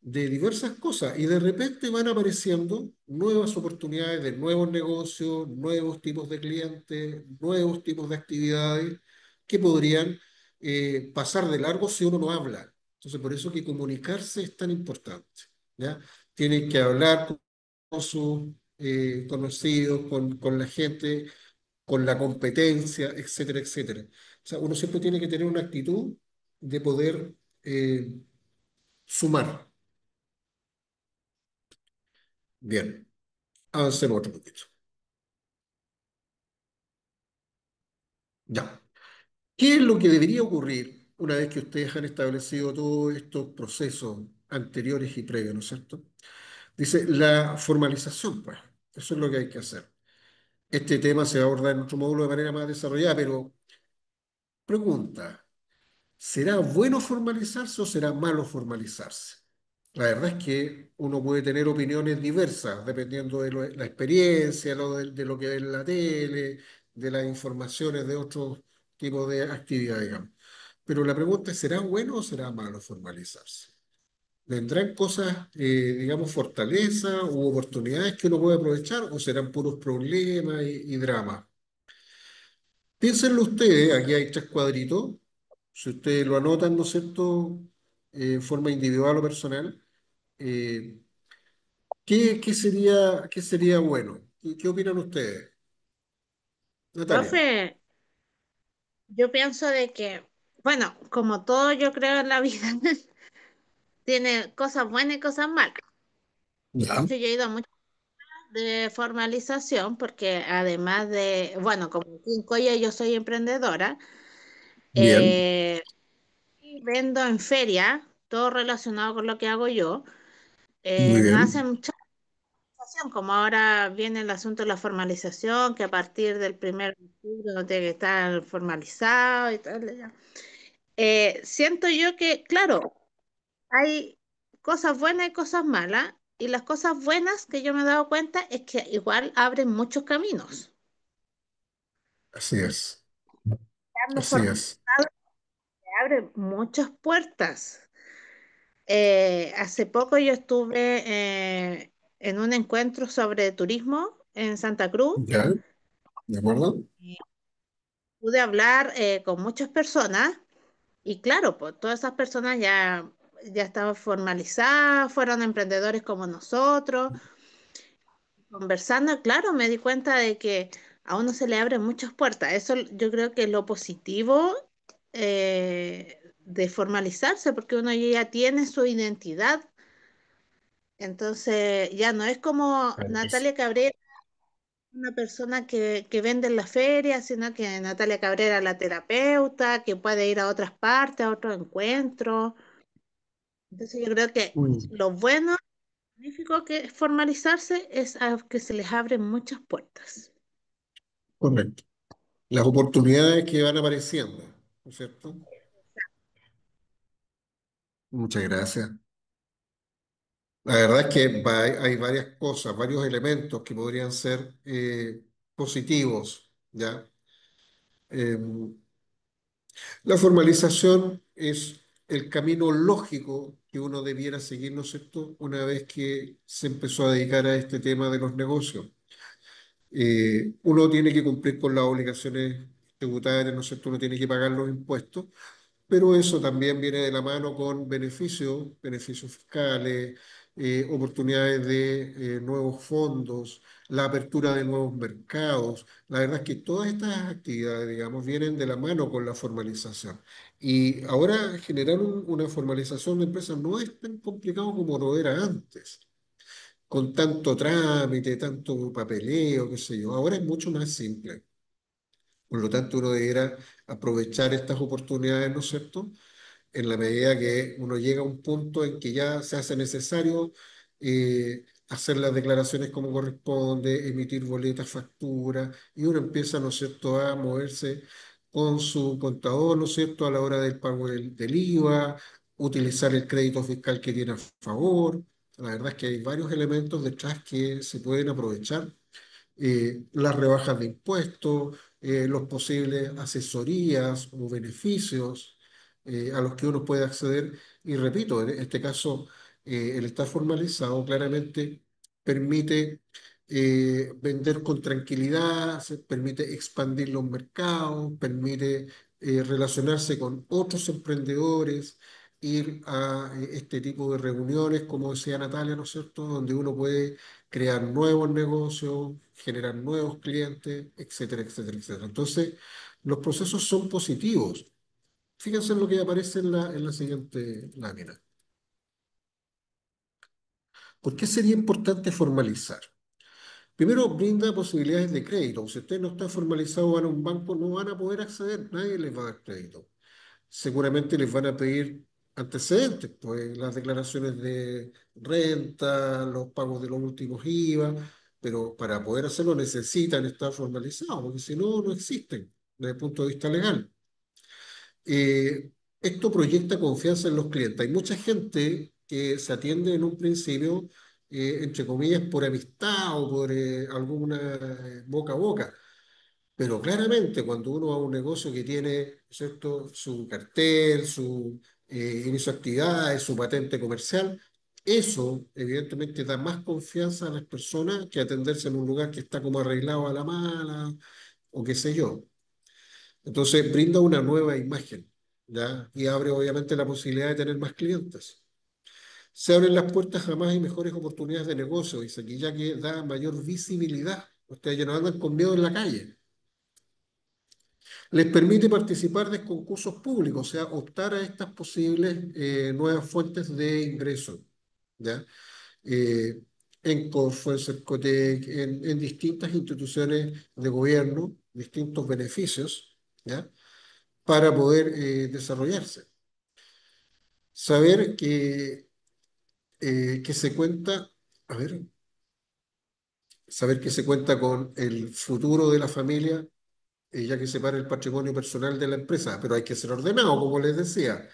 de diversas cosas. Y de repente van apareciendo nuevas oportunidades de nuevos negocios, nuevos tipos de clientes, nuevos tipos de actividades que podrían pasar de largo si uno no habla. Entonces, por eso que comunicarse es tan importante, ¿ya? Tienen que hablar con sus conocidos, con la gente con la competencia, etcétera, etcétera. O sea, uno siempre tiene que tener una actitud de poder sumar. Bien, avancemos otro poquito. Ya. ¿Qué es lo que debería ocurrir una vez que ustedes han establecido todos estos procesos anteriores y previos, ¿no es cierto? Dice la formalización, pues. Eso es lo que hay que hacer. Este tema se va a abordar en otro módulo de manera más desarrollada, pero pregunta, ¿será bueno formalizarse o será malo formalizarse? La verdad es que uno puede tener opiniones diversas dependiendo de la experiencia, de lo que ve en la tele, de las informaciones de otros tipos de actividad, digamos. Pero la pregunta es, ¿será bueno o será malo formalizarse? ¿Vendrán cosas, digamos, fortalezas u oportunidades que uno puede aprovechar o serán puros problemas y dramas? Piénsenlo ustedes, aquí hay tres cuadritos. Si ustedes lo anotan, ¿no es cierto?, en forma individual o personal, eh, qué sería bueno? ¿Qué opinan ustedes? Natalia. Profe, yo pienso de que, bueno, como todo yo creo en la vida, tiene cosas buenas y cosas malas. De Ya. hecho, yo he ido a muchas de formalización porque además de, bueno, como aquí en Coya yo soy emprendedora, Bien, eh, y vendo en feria, todo relacionado con lo que hago yo. muy No bien. hacen mucha formalización, como ahora viene el asunto de la formalización, que a partir del 1 de octubre no tiene que estar formalizado y tal. Ya. Siento yo que, claro, hay cosas buenas y cosas malas, y las cosas buenas que yo me he dado cuenta es que igual abren muchos caminos. Así es. Estando Así formalizado es. abre muchas puertas. Hace poco yo estuve en un encuentro sobre turismo en Santa Cruz. Ya, ¿de acuerdo? Y pude hablar con muchas personas y claro, pues todas esas personas ya estaban formalizadas, fueron emprendedores como nosotros. conversando, claro, me di cuenta de que a uno se le abren muchas puertas. Eso yo creo que es lo positivo de formalizarse, porque uno ya tiene su identidad. Entonces, ya no es como Es Natalia Cabrera, una persona que vende en la feria, sino que Natalia Cabrera es la terapeuta, que puede ir a otras partes, a otros encuentros. Entonces, yo creo que mm, lo bueno, magnífico que es formalizarse es que se les abren muchas puertas. correcto. Las oportunidades que van apareciendo, ¿no es cierto? Muchas gracias. La verdad es que hay varias cosas, varios elementos que podrían ser positivos, ¿ya? Em, la formalización es el camino lógico que uno debiera seguir, ¿no es cierto?, una vez que se empezó a dedicar a este tema de los negocios. Uno tiene que cumplir con las obligaciones tributarias, ¿no es cierto?, uno tiene que pagar los impuestos, pero eso también viene de la mano con beneficios, beneficios fiscales, oportunidades de nuevos fondos, la apertura de nuevos mercados. La verdad es que todas estas actividades, digamos, vienen de la mano con la formalización. Y ahora generar una formalización de empresas no es tan complicado como lo era antes, con tanto trámite, tanto papeleo, qué sé yo. Ahora es mucho más simple. Por lo tanto, uno deberá aprovechar estas oportunidades, ¿no es cierto?, en la medida que uno llega a un punto en que ya se hace necesario hacer las declaraciones como corresponde, emitir boletas, facturas, y uno empieza, ¿no es cierto?, a moverse con su contador, ¿no es cierto?, a la hora del pago del IVA, utilizar el crédito fiscal que tiene a favor. La verdad es que hay varios elementos detrás que se pueden aprovechar, las rebajas de impuestos, los posibles asesorías o beneficios a los que uno puede acceder. Y repito, en este caso, el estar formalizado claramente permite vender con tranquilidad, permite expandir los mercados, permite relacionarse con otros emprendedores, ir a este tipo de reuniones, como decía Natalia, ¿no es cierto?, donde uno puede crear nuevos negocios, generar nuevos clientes, etcétera, etcétera, etcétera. Entonces, los procesos son positivos. Fíjense en lo que aparece en la siguiente lámina. ¿Por qué sería importante formalizar? Primero, brinda posibilidades de crédito. Si usted no está formalizado, van a un banco, no van a poder acceder, nadie les va a dar crédito. Seguramente les van a pedir antecedentes, pues las declaraciones de renta, los pagos de los últimos IVA, pero para poder hacerlo necesitan estar formalizados, porque si no, no existen desde el punto de vista legal. Eh, Esto proyecta confianza en los clientes. Hay mucha gente que se atiende en un principio, entre comillas, por amistad o por alguna boca a boca. Pero claramente cuando uno va a un negocio que tiene, ¿cierto?, su cartel, su inicio de actividades, su patente comercial, eso evidentemente da más confianza a las personas que atenderse en un lugar que está como arreglado a la mala o qué sé yo. Entonces brinda una nueva imagen, ¿ya? Y abre obviamente la posibilidad de tener más clientes. Se abren las puertas a más y mejores oportunidades de negocio, dice aquí, ya que da mayor visibilidad. Ustedes ya no andan con miedo en la calle. Les permite participar de concursos públicos, o sea, optar a estas posibles nuevas fuentes de ingreso, ¿ya? Eh, en Corfo, en Cercotec, en distintas instituciones de gobierno, distintos beneficios, ¿ya?, para poder desarrollarse. Saber que se cuenta, a ver, saber que se cuenta con el futuro de la familia, ya que separa el patrimonio personal de la empresa, pero hay que ser ordenado, como les decía.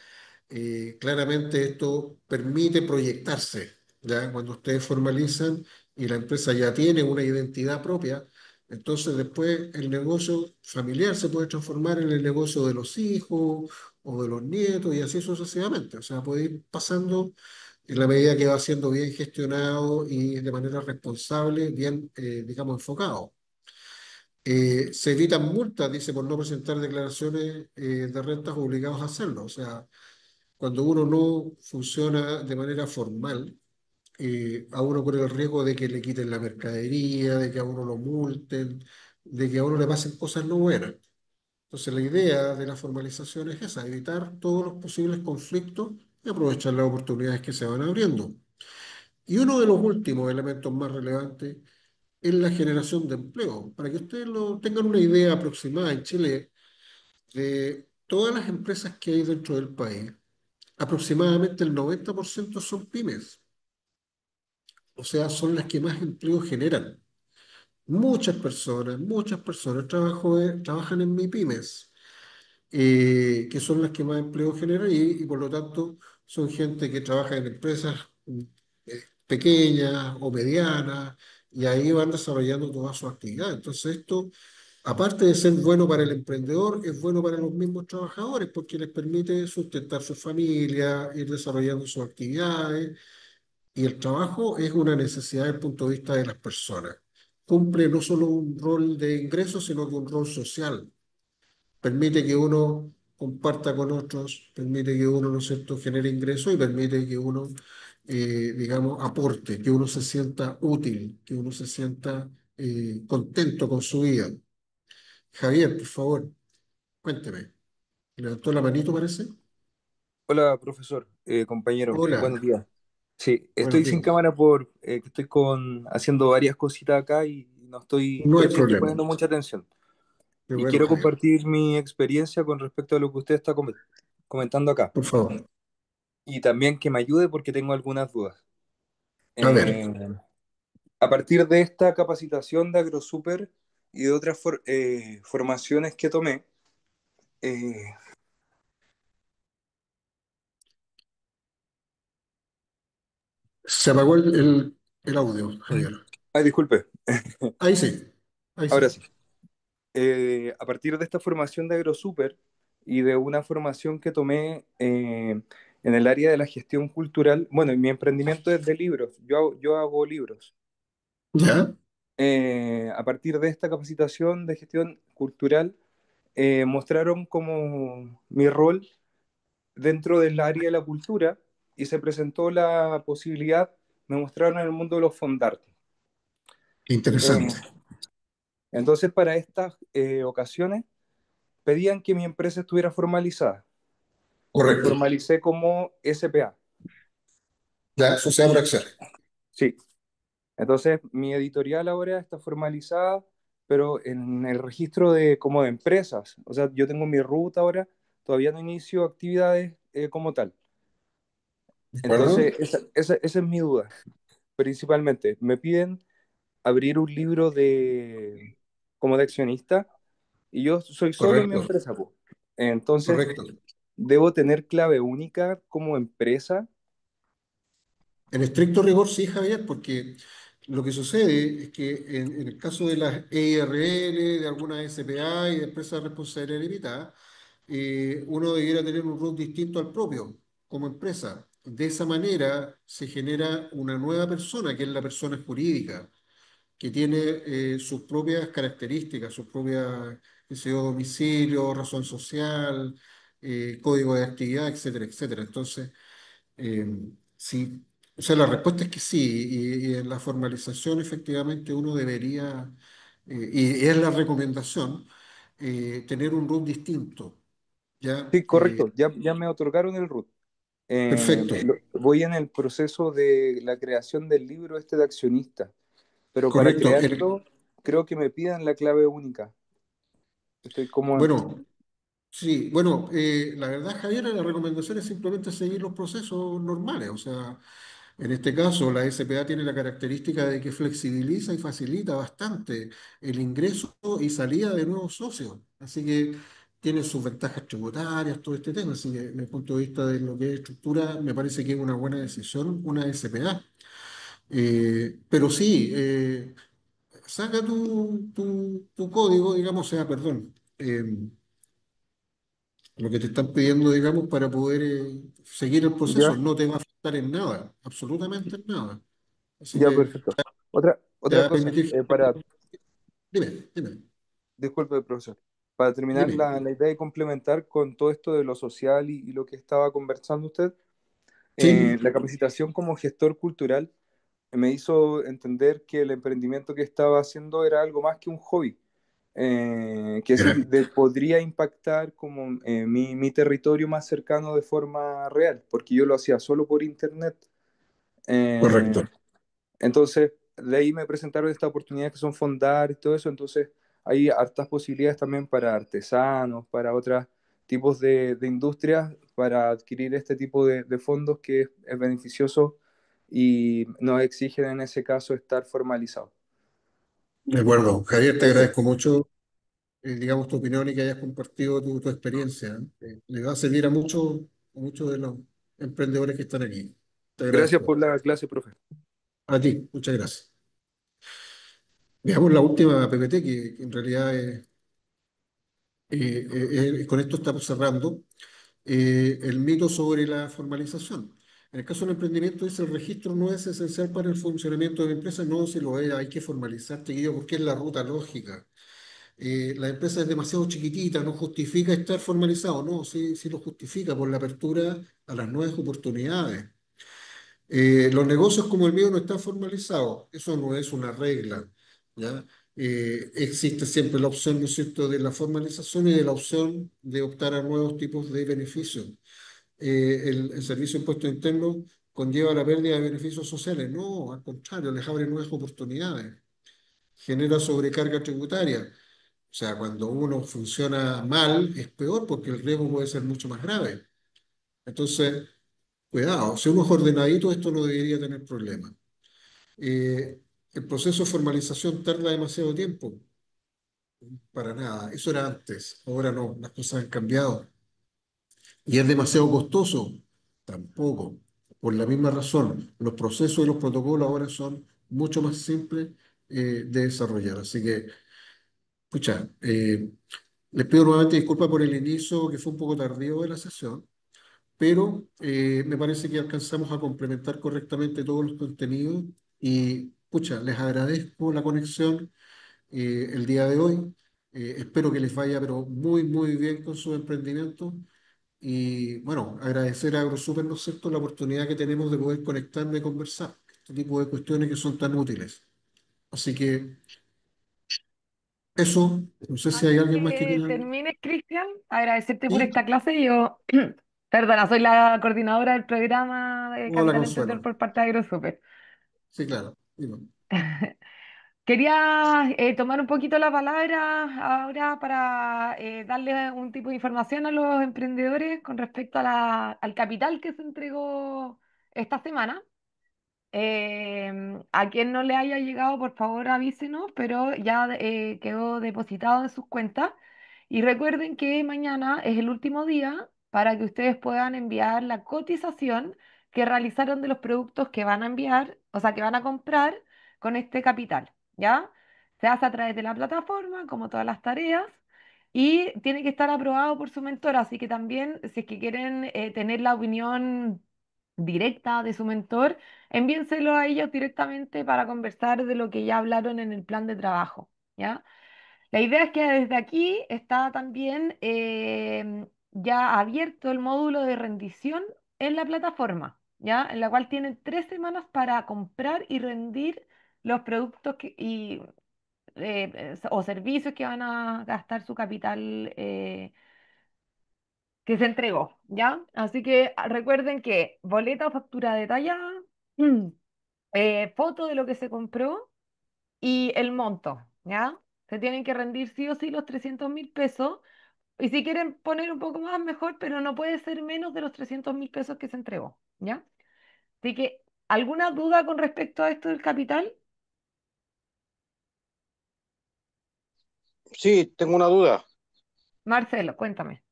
Claramente esto permite proyectarse, ¿ya? Cuando ustedes formalizan y la empresa ya tiene una identidad propia, entonces después el negocio familiar se puede transformar en el negocio de los hijos o de los nietos y así sucesivamente. O sea, puede ir pasando en la medida que va siendo bien gestionado y de manera responsable, bien, digamos, enfocado. Se evitan multas, dice, por no presentar declaraciones de rentas obligados a hacerlo. O sea, cuando uno no funciona de manera formal, a uno corre el riesgo de que le quiten la mercadería, de que a uno lo multen, de que a uno le pasen cosas no buenas. Entonces la idea de la formalización es esa, evitar todos los posibles conflictos y aprovechar las oportunidades que se van abriendo. Y uno de los últimos elementos más relevantes es la generación de empleo. Para que ustedes tengan una idea aproximada en Chile de todas las empresas que hay dentro del país, aproximadamente el 90% son pymes, o sea, son las que más empleo generan. Muchas personas trabajan en MIPYMES, que son las que más empleo generan y por lo tanto son gente que trabaja en empresas pequeñas o medianas y ahí van desarrollando toda su actividad. Entonces esto, aparte de ser bueno para el emprendedor, es bueno para los mismos trabajadores porque les permite sustentar su familia, ir desarrollando sus actividades y el trabajo es una necesidad desde el punto de vista de las personas. Cumple no solo un rol de ingreso, sino que un rol social. Permite que uno comparta con otros, permite que uno, ¿no es cierto?, genere ingresos y permite que uno, digamos, aporte, que uno se sienta útil, que uno se sienta contento con su vida. Javier, por favor, cuénteme. ¿Levantó la manito, parece? Hola, profesor, compañero, buenos Hola, días. Sí, buenos estoy sin días. cámara por que estoy haciendo varias cositas acá y no estoy, No hay pero sí estoy problema. poniendo mucha atención. Qué Y bueno, quiero Javier. compartir mi experiencia con respecto a lo que usted está comentando acá. Por favor. Y también que me ayude porque tengo algunas dudas. A ver, Eh, a partir de esta capacitación de AgroSuper y de otras formaciones que tomé, eh, se apagó el audio, Javier. ay, disculpe, Ahí sí, ahí ahora sí. sí. A partir de esta formación de AgroSuper y de una formación que tomé en el área de la gestión cultural, bueno, y mi emprendimiento es de libros, yo hago libros. ¿Ya? A partir de esta capacitación de gestión cultural, mostraron como mi rol dentro del área de la cultura y se presentó la posibilidad, me mostraron en el mundo de los fondartes. Interesante. Eh, entonces, para estas ocasiones, pedían que mi empresa estuviera formalizada. Me Correcto. formalicé como SPA. Ya, Sociedad por Acciones. Sí. Entonces, mi editorial ahora está formalizada, pero en el registro de como de empresas. O sea, yo tengo mi ruta ahora, todavía no inicio actividades como tal. ¿De acuerdo? Entonces, esa es mi duda, principalmente. Me piden abrir un libro como de accionista y yo soy solo en mi Correcto, empresa, po. Entonces, correcto. debo tener clave única como empresa. En estricto rigor, sí, Javier, porque lo que sucede es que en el caso de las EIRL, de algunas SPA y de empresas de responsabilidad limitada, uno debiera tener un rol distinto al propio como empresa. De esa manera se genera una nueva persona, que es la persona jurídica, que tiene sus propias características, sus propias, qué sé yo, domicilio, razón social, código de actividad, etcétera, etcétera. Entonces, eh, sí, o sea, la respuesta es que sí, y en la formalización efectivamente uno debería, y es la recomendación, tener un rol distinto, ¿ya? Sí, correcto, ya me otorgaron el RUT. Perfecto, Voy en el proceso de la creación del libro este de accionista, pero para correcto. crearlo creo que me pidan la clave única. Estoy como... Bueno, sí, bueno, la verdad, Javier, la recomendación es simplemente seguir los procesos normales, o sea, en este caso, la SPA tiene la característica de que flexibiliza y facilita bastante el ingreso y salida de nuevos socios. Así que tiene sus ventajas tributarias, todo este tema. Así que, desde el punto de vista de lo que es estructura, me parece que es una buena decisión, una SPA. Pero sí, saca tu código, digamos, o sea, perdón, lo que te están pidiendo, digamos, para poder seguir el proceso. Ya, No te va a afectar en nada, absolutamente en nada. Así ya, que perfecto. Otra ya cosa, permitir. Dime, disculpe, profesor, para terminar dime. la idea de complementar con todo esto de lo social y lo que estaba conversando usted, Sí, la capacitación como gestor cultural. me hizo entender que el emprendimiento que estaba haciendo era algo más que un hobby, Era, podría impactar como mi territorio más cercano de forma real, porque yo lo hacía solo por internet. Eh, correcto. entonces, de ahí me presentaron estas oportunidades que son fondar y todo eso, entonces hay hartas posibilidades también para artesanos, para otros tipos de industrias, para adquirir este tipo de fondos que es beneficioso y nos exigen en ese caso estar formalizados. De acuerdo. Javier, te agradezco mucho, digamos, tu opinión y que hayas compartido tu experiencia. Le va a servir a muchos de los emprendedores que están aquí. Te Gracias agradezco. por la clase, profe. A ti, muchas gracias. Veamos la última PPT, que en realidad con esto estamos cerrando. El mito sobre la formalización. En el caso del emprendimiento, dice el registro no es esencial para el funcionamiento de la empresa, no se lo es, hay que formalizar, chiquillo, porque es la ruta lógica. La empresa es demasiado chiquitita, no justifica estar formalizado, no, sí, sí lo justifica por la apertura a las nuevas oportunidades. Los negocios como el mío no están formalizados, eso no es una regla, ¿ya? Existe siempre la opción, ¿no es cierto?, de la formalización y de la opción de optar a nuevos tipos de beneficios. El servicio de impuesto interno conlleva la pérdida de beneficios sociales, no, al contrario, les abre nuevas oportunidades, genera sobrecarga tributaria. O sea, cuando uno funciona mal es peor porque el riesgo puede ser mucho más grave. Entonces, cuidado, si uno es ordenadito, esto no debería tener problemas. El proceso de formalización tarda demasiado tiempo, para nada. Eso era antes, ahora no, las cosas han cambiado. Y es demasiado costoso, tampoco. Por la misma razón, los procesos y los protocolos ahora son mucho más simples de desarrollar. Así que, escucha, les pido nuevamente disculpas por el inicio, que fue un poco tardío de la sesión, pero me parece que alcanzamos a complementar correctamente todos los contenidos y, pucha, les agradezco la conexión el día de hoy. Espero que les vaya, pero muy, muy bien con su emprendimiento. Y bueno, agradecer a AgroSuper, ¿no es cierto?, la oportunidad que tenemos de poder conectarnos y conversar este tipo de cuestiones que son tan útiles. Así que eso, no sé si hay Antes alguien más que que quiera. termines, Cristian, agradecerte por Sí, esta clase. Yo, perdona, soy la coordinadora del programa de hola Capital Emprendedor Consuelo. por parte de AgroSuper. Sí, claro. Digo, Quería tomar un poquito la palabra ahora para darle un tipo de información a los emprendedores con respecto a al capital que se entregó esta semana. A quien no le haya llegado, por favor avísenos, pero ya quedó depositado en sus cuentas. Y recuerden que mañana es el último día para que ustedes puedan enviar la cotización que realizaron de los productos que van a enviar, o sea, que van a comprar con este capital, ¿ya? Se hace a través de la plataforma, como todas las tareas, y tiene que estar aprobado por su mentor, así que también, si es que quieren tener la opinión directa de su mentor, envíenselo a ellos directamente para conversar de lo que ya hablaron en el plan de trabajo, ¿ya? La idea es que desde aquí está también ya abierto el módulo de rendición en la plataforma, ¿ya? En la cual tienen 3 semanas para comprar y rendir los productos o servicios que van a gastar su capital que se entregó, ¿ya? Así que recuerden que boleta o factura detallada, mm, foto de lo que se compró y el monto, ¿ya? Se tienen que rendir sí o sí los 300.000 pesos. Y si quieren poner un poco más, mejor, pero no puede ser menos de los 300.000 pesos que se entregó, ¿ya? Así que, ¿alguna duda con respecto a esto del capital? Sí, tengo una duda. Marcelo, cuéntame.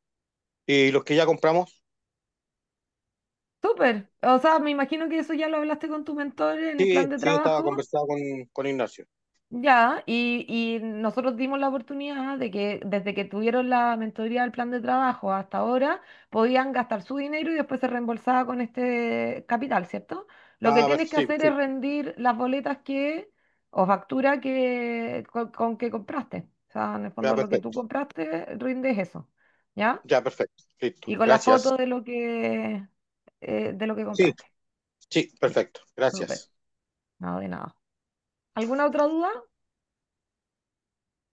¿Y los que ya compramos? Súper. O sea, me imagino que eso ya lo hablaste con tu mentor en el plan Sí, de sí, estaba trabajo. conversando con Ignacio. Ya, y nosotros dimos la oportunidad de que desde que tuvieron la mentoría del plan de trabajo hasta ahora, podían gastar su dinero y después se reembolsaba con este capital, ¿cierto? Lo que Ah, tienes que sí, hacer sí, es rendir las boletas o factura con que compraste. O sea, en el ya fondo lo que tú perfecto. compraste, rindes eso, ¿ya? Ya perfecto. Listo. Y con la Gracias. foto de lo que Sí, compraste. sí, perfecto. Súper. Gracias. No, de nada. ¿Alguna otra duda?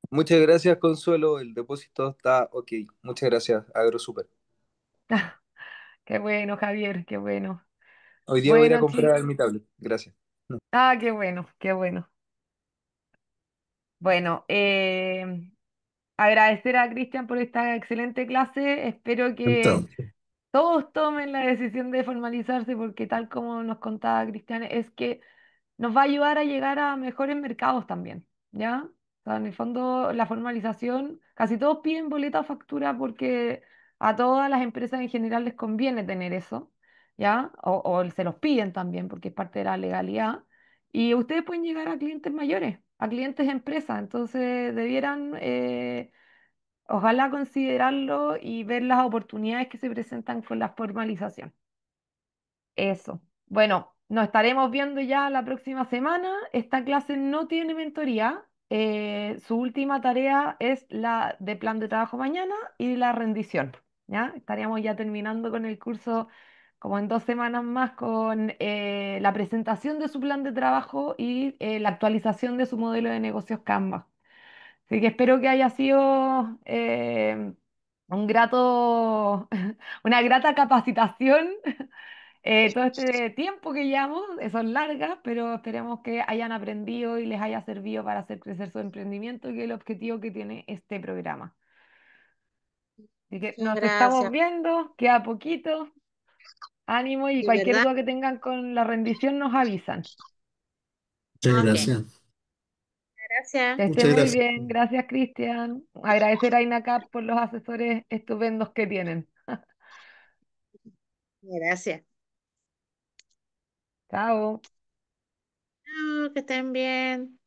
Muchas gracias, Consuelo. El depósito está ok. Muchas gracias, AgroSuper. Qué bueno, Javier, qué bueno. Hoy día voy a ir a Bueno, comprar chicos. mi tablet. Gracias. Ah, qué bueno, qué bueno. Bueno, agradecer a Cristian por esta excelente clase. Espero que Entonces, todos tomen la decisión de formalizarse porque tal como nos contaba Cristian, es que nos va a ayudar a llegar a mejores mercados también, ¿ya? O sea, en el fondo, la formalización, casi todos piden boleta o factura porque a todas las empresas en general les conviene tener eso, ¿ya? O se los piden también porque es parte de la legalidad. Y ustedes pueden llegar a clientes mayores, a clientes de empresas, entonces debieran, ojalá considerarlo y ver las oportunidades que se presentan con la formalización. Eso. Bueno, nos estaremos viendo ya la próxima semana. Esta clase no tiene mentoría. Su última tarea es la de plan de trabajo mañana y la rendición. ¿Ya? Estaríamos ya terminando con el curso como en 2 semanas más con la presentación de su plan de trabajo y la actualización de su modelo de negocios Canva. Así que espero que haya sido un grato, una grata capacitación todo este tiempo que llevamos, son largas, pero esperemos que hayan aprendido y les haya servido para hacer crecer su emprendimiento, que es el objetivo que tiene este programa. Así que Muchas nos estamos gracias. viendo, queda poquito, ánimo y De cualquier verdad, duda que tengan con la rendición nos avisan. muchas ok. gracias. Que Gracias. esté Muchas muy gracias. bien, gracias Cristian. Agradecer a INACAP por los asesores estupendos que tienen. Gracias. Chao. Chao, que estén bien.